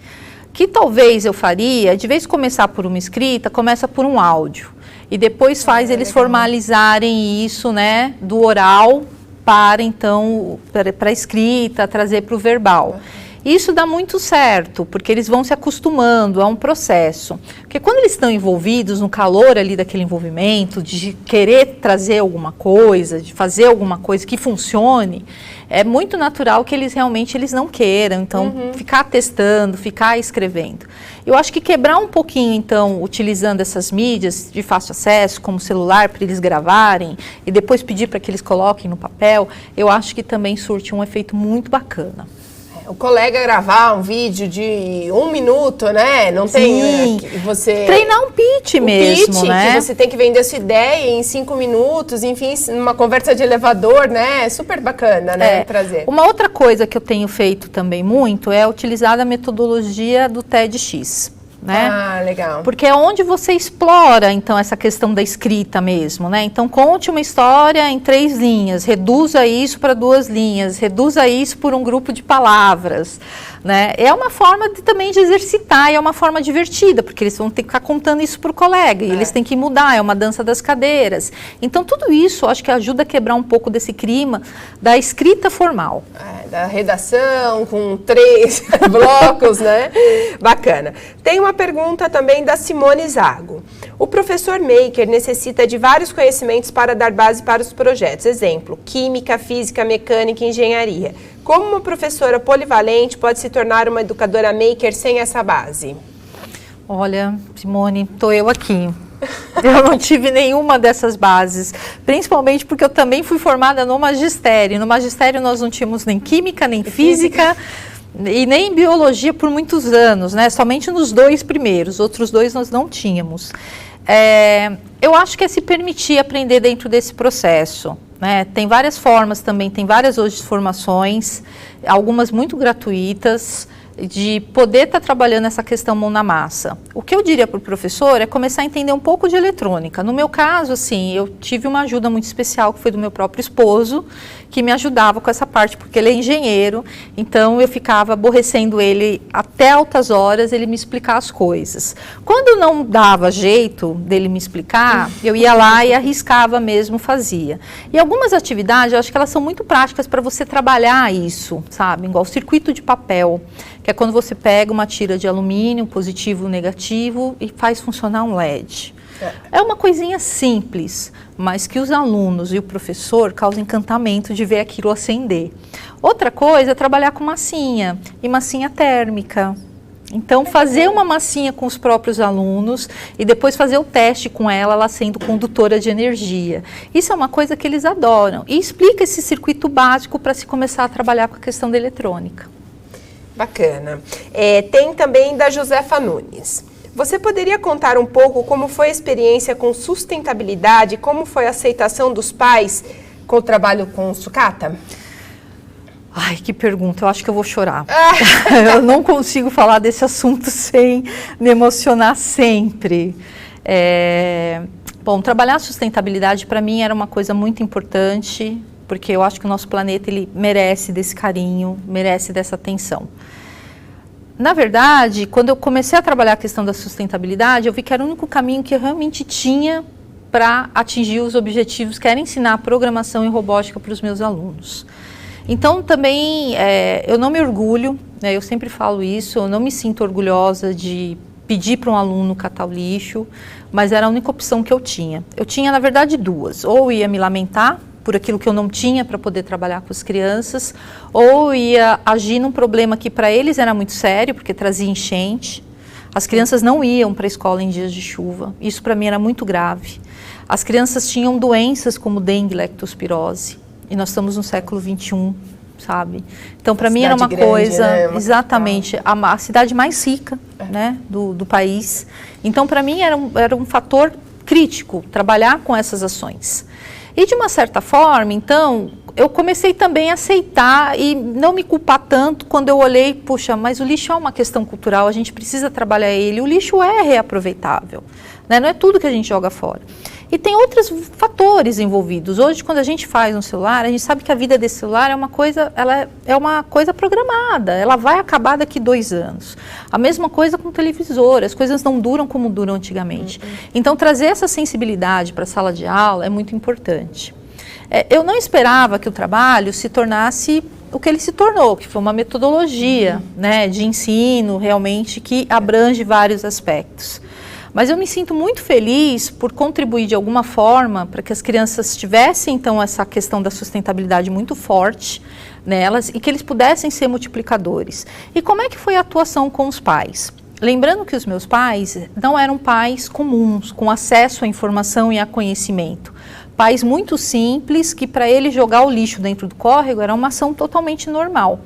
Que talvez eu faria, de vez de começar por uma escrita, começa por um áudio. E depois faz eles formalizarem isso, né, do oral para, então, para a escrita, trazer para o verbal. Isso dá muito certo, porque eles vão se acostumando a um processo. Porque quando eles estão envolvidos no calor ali daquele envolvimento, de querer trazer alguma coisa, de fazer alguma coisa que funcione, é muito natural que eles realmente não queiram. Então, ficar testando, ficar escrevendo. Eu acho que quebrar um pouquinho, então, utilizando essas mídias de fácil acesso, como celular, para eles gravarem, e depois pedir para que eles coloquem no papel, eu acho que também surte um efeito muito bacana. O colega gravar um vídeo de 1 minuto, né? Não tem você... Treinar um pitch mesmo, pitch, né? Que você tem que vender a sua ideia em 5 minutos, enfim, numa conversa de elevador, né? É super bacana, né? Trazer. Uma outra coisa que eu tenho feito também muito é utilizar a metodologia do TEDx. Né? Ah, legal. Porque é onde você explora, então, essa questão da escrita mesmo, né? Então, conte uma história em 3 linhas, reduza isso para 2 linhas, reduza isso por um grupo de palavras, né? É uma forma também de exercitar, e é uma forma divertida, porque eles vão ter que ficar contando isso para o colega, e eles têm que mudar, é uma dança das cadeiras. Então, tudo isso, acho que ajuda a quebrar um pouco desse clima da escrita formal. Da redação, com 3 blocos, né? Bacana. Tem uma pergunta também da Simone Zago. O professor maker necessita de vários conhecimentos para dar base para os projetos. Exemplo, química, física, mecânica e engenharia. Como uma professora polivalente pode se tornar uma educadora maker sem essa base? Olha, Simone, estou eu aqui. Eu não tive nenhuma dessas bases, principalmente porque eu também fui formada no magistério. No magistério nós não tínhamos nem química, nem física e nem biologia por muitos anos, né? Somente nos 2 primeiros, outros 2 nós não tínhamos. Eu acho que é se permitir aprender dentro desse processo, né? Tem várias formas também, tem várias hoje formações, algumas muito gratuitas. de poder estar trabalhando essa questão mão na massa. O que eu diria para o professor é começar a entender um pouco de eletrônica. No meu caso, assim, eu tive uma ajuda muito especial, que foi do meu próprio esposo, que me ajudava com essa parte, porque ele é engenheiro, então eu ficava aborrecendo ele até altas horas, ele me explicar as coisas. Quando não dava jeito dele me explicar, eu ia lá e arriscava mesmo, fazia. E algumas atividades, eu acho que elas são muito práticas para você trabalhar isso, sabe? Igual o circuito de papel, que é quando você pega uma tira de alumínio, positivo e negativo, e faz funcionar um LED. É uma coisinha simples, mas que os alunos e o professor causam encantamento de ver aquilo acender. Outra coisa é trabalhar com massinha, e massinha térmica. Então, fazer uma massinha com os próprios alunos e depois fazer o teste com ela sendo condutora de energia. Isso é uma coisa que eles adoram. E explica esse circuito básico para se começar a trabalhar com a questão da eletrônica. Bacana. Tem também da Josefa Nunes. Você poderia contar um pouco como foi a experiência com sustentabilidade, como foi a aceitação dos pais com o trabalho com sucata? Ai, que pergunta, eu acho que eu vou chorar. Eu não consigo falar desse assunto sem me emocionar sempre. Bom, trabalhar a sustentabilidade para mim era uma coisa muito importante, porque eu acho que o nosso planeta ele merece desse carinho, merece dessa atenção. Na verdade, quando eu comecei a trabalhar a questão da sustentabilidade, eu vi que era o único caminho que eu realmente tinha para atingir os objetivos, que era ensinar programação e robótica para os meus alunos. Então, também, eu não me orgulho, né, eu sempre falo isso, eu não me sinto orgulhosa de pedir para um aluno catar o lixo, mas era a única opção que eu tinha. Eu tinha, na verdade, duas. Ou ia me lamentar por aquilo que eu não tinha para poder trabalhar com as crianças, ou ia agir num problema que para eles era muito sério, porque trazia enchente. As crianças não iam para a escola em dias de chuva, isso para mim era muito grave. As crianças tinham doenças como dengue, leptospirose, e nós estamos no século XXI, sabe? Então para mim era uma grande, coisa, né? Exatamente, a cidade mais rica, né, do país. Então para mim era um fator crítico trabalhar com essas ações. E de uma certa forma, então, eu comecei também a aceitar e não me culpar tanto quando eu olhei, puxa, mas o lixo é uma questão cultural, a gente precisa trabalhar ele, o lixo é reaproveitável, né? Não é tudo que a gente joga fora. E tem outros fatores envolvidos. Hoje, quando a gente faz um celular, a gente sabe que a vida desse celular é uma coisa programada, ela vai acabar daqui 2 anos. A mesma coisa com o televisor, as coisas não duram como duram antigamente. Então, trazer essa sensibilidade para a sala de aula é muito importante. Eu não esperava que o trabalho se tornasse o que ele se tornou, que foi uma metodologia, né, de ensino realmente que abrange vários aspectos. Mas eu me sinto muito feliz por contribuir de alguma forma para que as crianças tivessem, então, essa questão da sustentabilidade muito forte nelas e que eles pudessem ser multiplicadores. E como é que foi a atuação com os pais? Lembrando que os meus pais não eram pais comuns, com acesso à informação e a conhecimento. Pais muito simples, que para eles jogar o lixo dentro do córrego era uma ação totalmente normal.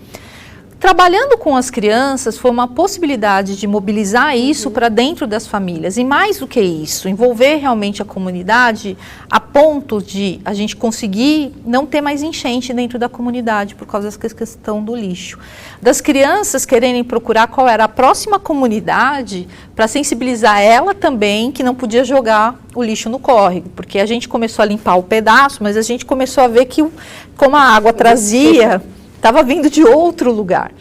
Trabalhando com as crianças foi uma possibilidade de mobilizar isso para dentro das famílias. E mais do que isso, envolver realmente a comunidade a ponto de a gente conseguir não ter mais enchente dentro da comunidade por causa da questão do lixo. Das crianças quererem procurar qual era a próxima comunidade para sensibilizar ela também que não podia jogar o lixo no córrego. Porque a gente começou a limpar o pedaço, mas a gente começou a ver que como a água trazia, estava vindo de outro lugar.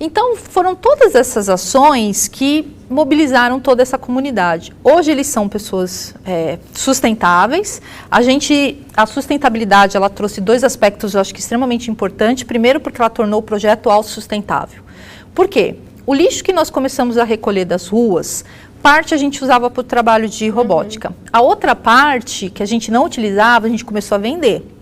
Então, foram todas essas ações que mobilizaram toda essa comunidade. Hoje, eles são pessoas sustentáveis. A sustentabilidade, ela trouxe 2 aspectos, eu acho que extremamente importantes. Primeiro, porque ela tornou o projeto autossustentável. Por quê? O lixo que nós começamos a recolher das ruas, parte a gente usava para o trabalho de robótica. A outra parte, que a gente não utilizava, a gente começou a vender.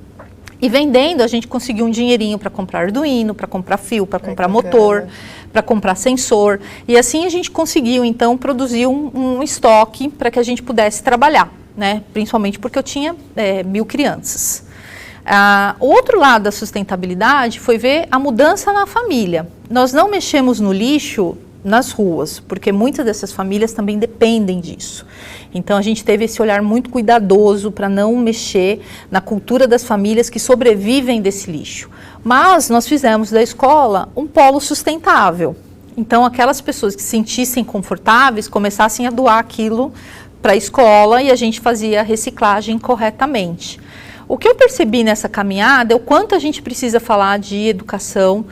E vendendo, a gente conseguiu um dinheirinho para comprar Arduino, para comprar fio, para comprar motor, para comprar sensor. E assim a gente conseguiu, então, produzir um estoque para que a gente pudesse trabalhar, né? Principalmente porque eu tinha 1000 crianças. O outro lado da sustentabilidade foi ver a mudança na família. Nós não mexemos no lixo nas ruas, porque muitas dessas famílias também dependem disso. Então, a gente teve esse olhar muito cuidadoso para não mexer na cultura das famílias que sobrevivem desse lixo. Mas nós fizemos da escola um polo sustentável. Então, aquelas pessoas que se sentissem confortáveis começassem a doar aquilo para a escola e a gente fazia a reciclagem corretamente. O que eu percebi nessa caminhada é o quanto a gente precisa falar de educação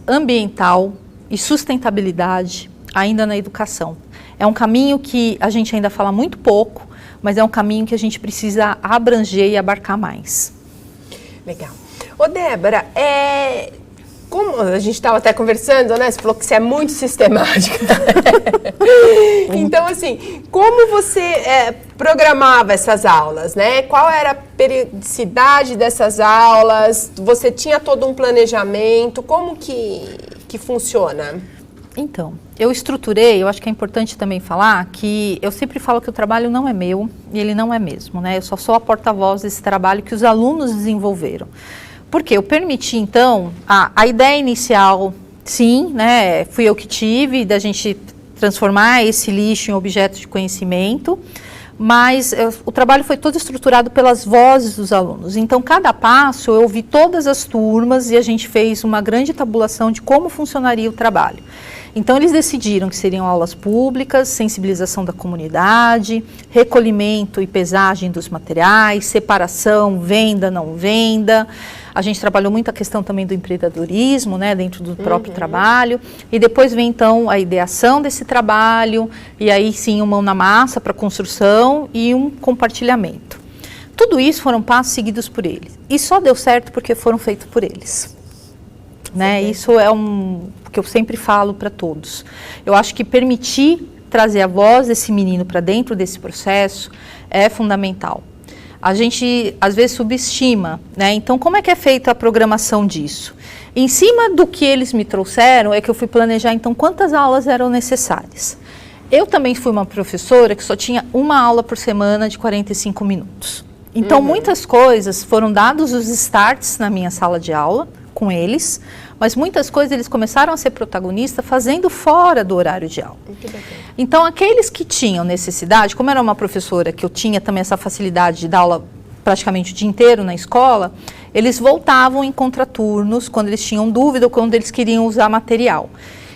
ambiental e sustentabilidade ainda na educação. É um caminho que a gente ainda fala muito pouco, mas é um caminho que a gente precisa abranger e abarcar mais. Legal. Ô, Débora, como a gente estava até conversando, né? Você falou que você é muito sistemática. Então, assim, como você programava essas aulas, né? Qual era a periodicidade dessas aulas? Você tinha todo um planejamento? Como que funciona? Então, eu estruturei, eu acho que é importante também falar que eu sempre falo que o trabalho não é meu e ele não é mesmo, né? Eu só sou a porta-voz desse trabalho que os alunos desenvolveram. Porque eu permiti, então, a ideia inicial, sim, né? Fui eu que tive, da gente transformar esse lixo em objeto de conhecimento, mas o trabalho foi todo estruturado pelas vozes dos alunos. Então, cada passo eu ouvi todas as turmas e a gente fez uma grande tabulação de como funcionaria o trabalho. Então, eles decidiram que seriam aulas públicas, sensibilização da comunidade, recolhimento e pesagem dos materiais, separação, venda, não venda. A gente trabalhou muito a questão também do empreendedorismo, né, dentro do próprio trabalho. E depois vem, então, a ideação desse trabalho, e aí sim, uma mão na massa para construção e um compartilhamento. Tudo isso foram passos seguidos por eles. E só deu certo porque foram feitos por eles. Né? Isso é que eu sempre falo para todos. Eu acho que permitir trazer a voz desse menino para dentro desse processo é fundamental. A gente, às vezes, subestima, né? Então, como é que é feita a programação disso? Em cima do que eles me trouxeram, é que eu fui planejar, então, quantas aulas eram necessárias. Eu também fui uma professora que só tinha uma aula por semana de 45 minutos. Então, muitas coisas foram dados os starts na minha sala de aula, com eles, mas muitas coisas eles começaram a ser protagonistas fazendo fora do horário de aula. Então, aqueles que tinham necessidade, como era uma professora que eu tinha também essa facilidade de dar aula praticamente o dia inteiro na escola, eles voltavam em contraturnos quando eles tinham dúvida ou quando eles queriam usar material.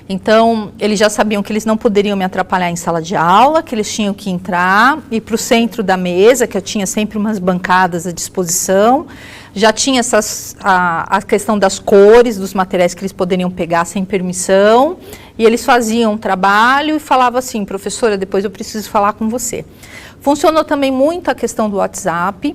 Então, eles já sabiam que eles não poderiam me atrapalhar em sala de aula, que eles tinham que entrar, ir para o centro da mesa, que eu tinha sempre umas bancadas à disposição. Já tinha a questão das cores, dos materiais que eles poderiam pegar sem permissão. E eles faziam um trabalho e falavam assim, professora, depois eu preciso falar com você. Funcionou também muito a questão do WhatsApp,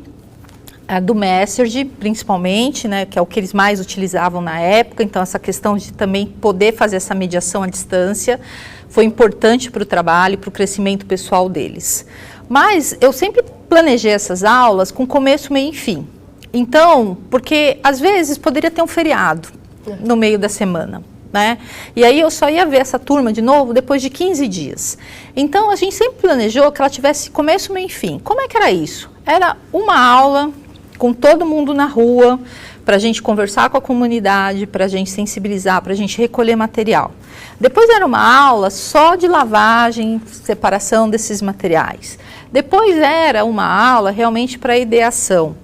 do Messenger, principalmente, né, que é o que eles mais utilizavam na época. Então, essa questão de também poder fazer essa mediação à distância foi importante para o trabalho, para o crescimento pessoal deles. Mas eu sempre planejei essas aulas com começo, meio e fim. Então, porque às vezes poderia ter um feriado no meio da semana, né? E aí eu só ia ver essa turma de novo depois de 15 dias. Então, a gente sempre planejou que ela tivesse começo, meio e fim. Como é que era isso? Era uma aula com todo mundo na rua, para a gente conversar com a comunidade, para a gente sensibilizar, para a gente recolher material. Depois era uma aula só de lavagem, separação desses materiais. Depois era uma aula realmente para ideação.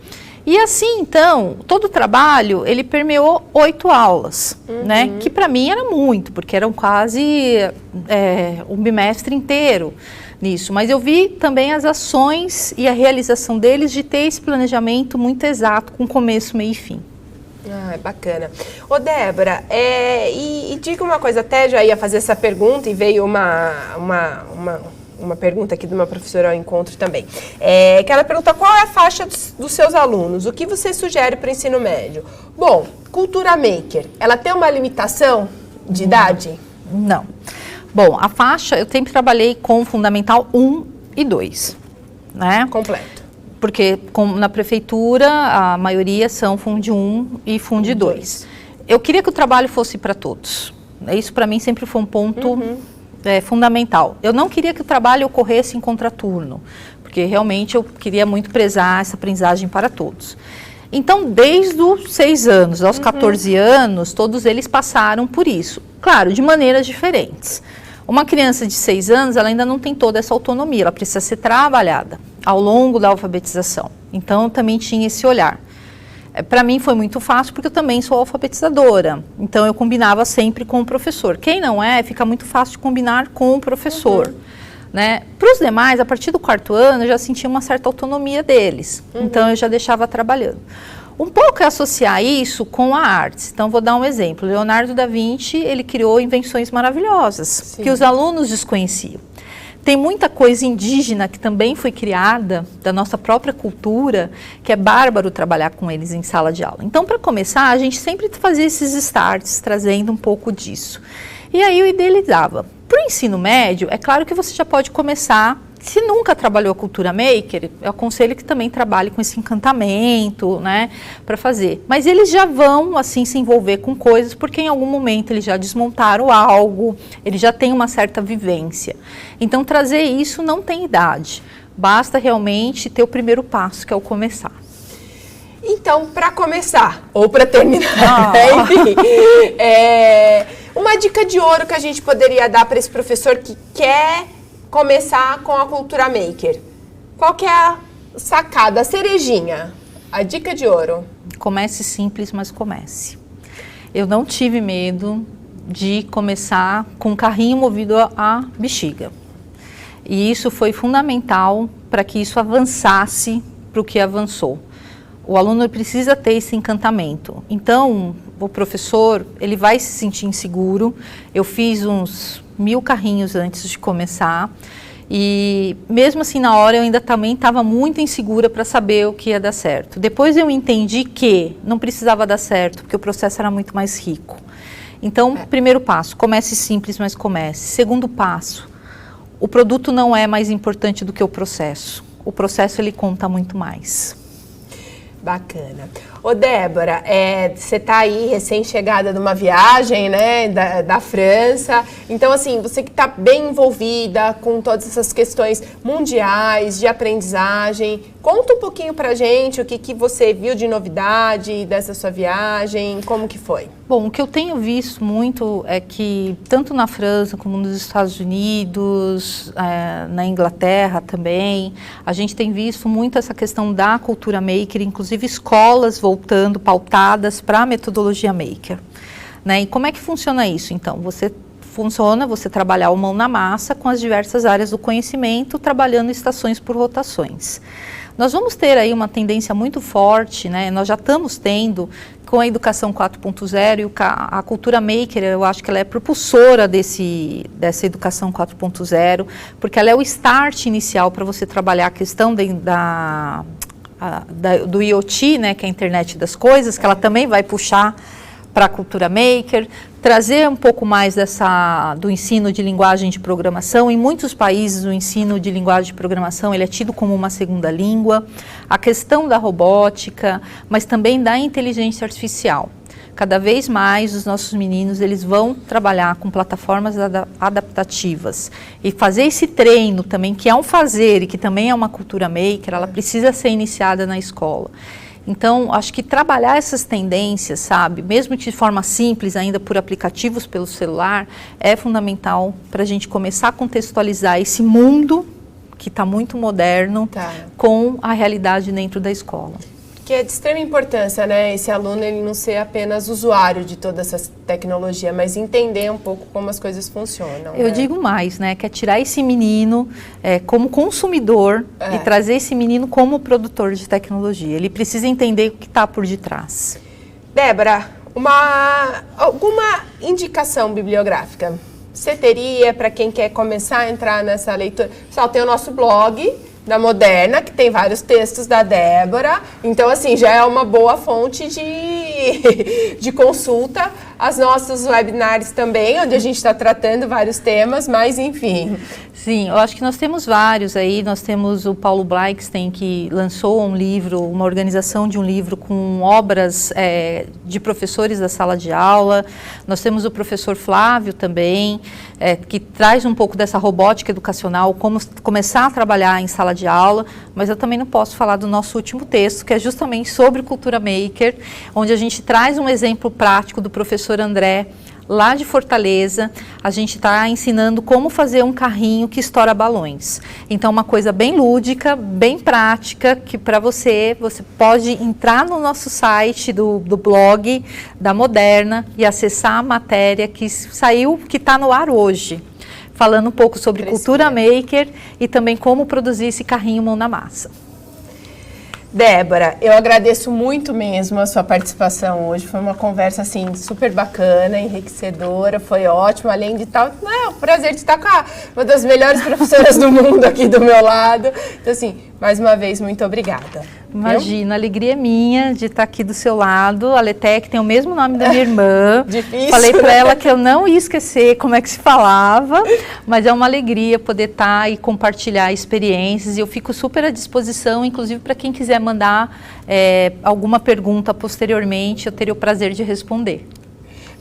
E assim, então, todo o trabalho, ele permeou 8 aulas, né? Que para mim era muito, porque eram quase um bimestre inteiro nisso. Mas eu vi também as ações e a realização deles de ter esse planejamento muito exato, com começo, meio e fim. Ah, é bacana. Ô, Débora, e diga uma coisa, até já ia fazer essa pergunta e veio uma pergunta aqui de uma professora ao encontro também. Que ela pergunta qual é a faixa dos seus alunos, o que você sugere para o ensino médio? Bom, cultura maker, ela tem uma limitação de idade? Não. Bom, a faixa, eu sempre trabalhei com Fundamental 1 e 2, né? Completo. Porque na prefeitura, a maioria são Fund 1 e Fund 2. Eu queria que o trabalho fosse para todos. Isso para mim sempre foi um ponto fundamental. Eu não queria que o trabalho ocorresse em contraturno, porque realmente eu queria muito prezar essa aprendizagem para todos. Então, desde os 6 anos aos 14 anos, todos eles passaram por isso. Claro, de maneiras diferentes. Uma criança de 6 anos, ela ainda não tem toda essa autonomia, ela precisa ser trabalhada ao longo da alfabetização. Então, eu também tinha esse olhar. Para mim foi muito fácil porque eu também sou alfabetizadora, então eu combinava sempre com o professor. Quem não é, fica muito fácil de combinar com o professor. Né? Para os demais, a partir do 4º ano, eu já sentia uma certa autonomia deles, então eu já deixava trabalhando. Um pouco é associar isso com a arte. Então, vou dar um exemplo. Leonardo da Vinci, ele criou invenções maravilhosas, que os alunos desconheciam. Tem muita coisa indígena que também foi criada, da nossa própria cultura, que é bárbaro trabalhar com eles em sala de aula. Então, para começar, a gente sempre fazia esses starts, trazendo um pouco disso. E aí eu idealizava. Para o ensino médio, é claro que você já pode começar, se nunca trabalhou a cultura maker, eu aconselho que também trabalhe com esse encantamento, né, para fazer. Mas eles já vão, assim, se envolver com coisas, porque em algum momento eles já desmontaram algo, eles já têm uma certa vivência. Então, trazer isso não tem idade, basta realmente ter o primeiro passo, que é o começar. Então, para começar, ou para terminar, enfim, uma dica de ouro que a gente poderia dar para esse professor que quer começar com a cultura maker. Qual que é a sacada, a cerejinha, a dica de ouro? Comece simples, mas comece. Eu não tive medo de começar com um carrinho movido a bexiga. E isso foi fundamental para que isso avançasse para o que avançou. O aluno precisa ter esse encantamento. Então, o professor, ele vai se sentir inseguro. Eu fiz uns 1000 carrinhos antes de começar. E mesmo assim, na hora, eu ainda também estava muito insegura para saber o que ia dar certo. Depois eu entendi que não precisava dar certo, porque o processo era muito mais rico. Então, primeiro passo, comece simples, mas comece. Segundo passo, o produto não é mais importante do que o processo. O processo, ele conta muito mais. Bacana. Ô Débora, você está aí recém-chegada de uma viagem, né, da França. Então, assim, você que está bem envolvida com todas essas questões mundiais, de aprendizagem, conta um pouquinho pra gente o que você viu de novidade dessa sua viagem, como que foi? Bom, o que eu tenho visto muito é que, tanto na França como nos Estados Unidos, na Inglaterra também, a gente tem visto muito essa questão da cultura maker, inclusive escolas voltando pautadas para a metodologia maker. Né? E como é que funciona isso, então? Você trabalhar o mão na massa com as diversas áreas do conhecimento, trabalhando estações por rotações. Nós vamos ter aí uma tendência muito forte, né? Nós já estamos tendo com a educação 4.0 e a cultura maker, eu acho que ela é propulsora dessa educação 4.0, porque ela é o start inicial para você trabalhar a questão do IoT, né, que é a internet das coisas, que ela também vai puxar para a cultura maker, trazer um pouco mais do ensino de linguagem de programação. Em muitos países o ensino de linguagem de programação ele é tido como uma segunda língua, a questão da robótica, mas também da inteligência artificial. Cada vez mais os nossos meninos eles vão trabalhar com plataformas adaptativas e fazer esse treino também, que é um fazer e que também é uma cultura maker, ela precisa ser iniciada na escola. Então, acho que trabalhar essas tendências, sabe, mesmo de forma simples, ainda por aplicativos pelo celular, é fundamental para a gente começar a contextualizar esse mundo que está muito moderno com a realidade dentro da escola. Que é de extrema importância, né? Esse aluno ele não ser apenas usuário de toda essa tecnologia, mas entender um pouco como as coisas funcionam. Eu digo mais, né? Que é tirar esse menino como consumidor e trazer esse menino como produtor de tecnologia. Ele precisa entender o que está por detrás. Débora, alguma indicação bibliográfica você teria para quem quer começar a entrar nessa leitura? Pessoal, tem o nosso blog da Moderna, que tem vários textos da Débora, então assim, já é uma boa fonte de consulta. As nossos webinars também, onde a gente está tratando vários temas, mas enfim. Sim, eu acho que nós temos vários aí, nós temos o Paulo Bleixten, que lançou um livro, uma organização de um livro com obras de professores da sala de aula, nós temos o professor Flávio também, que traz um pouco dessa robótica educacional, como começar a trabalhar em sala de aula, mas eu também não posso falar do nosso último texto, que é justamente sobre cultura maker, onde a gente traz um exemplo prático do professor André, lá de Fortaleza. A gente está ensinando como fazer um carrinho que estoura balões. Então, uma coisa bem lúdica, bem prática, que para você pode entrar no nosso site do blog da Moderna e acessar a matéria que saiu, que está no ar hoje, falando um pouco sobre cultura maker e também como produzir esse carrinho mão na massa. Débora, eu agradeço muito mesmo a sua participação hoje. Foi uma conversa assim super bacana, enriquecedora, foi ótimo. Além de tal, o prazer de estar com uma das melhores professoras do mundo aqui do meu lado. Então assim, mais uma vez, muito obrigada. Imagina, a alegria é minha de estar aqui do seu lado. A Letec tem o mesmo nome da minha irmã. Difícil. Falei para ela que eu não ia esquecer como é que se falava, mas é uma alegria poder estar e compartilhar experiências. E eu fico super à disposição, inclusive para quem quiser mandar alguma pergunta posteriormente, eu teria o prazer de responder.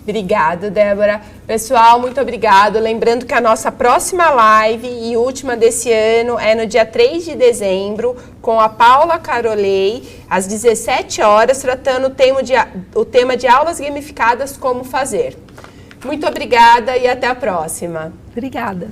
Obrigada, Débora. Pessoal, muito obrigado. Lembrando que a nossa próxima live e última desse ano é no dia 3 de dezembro, com a Paula Carolei, às 17 horas, tratando o tema de aulas gamificadas, como fazer. Muito obrigada e até a próxima. Obrigada.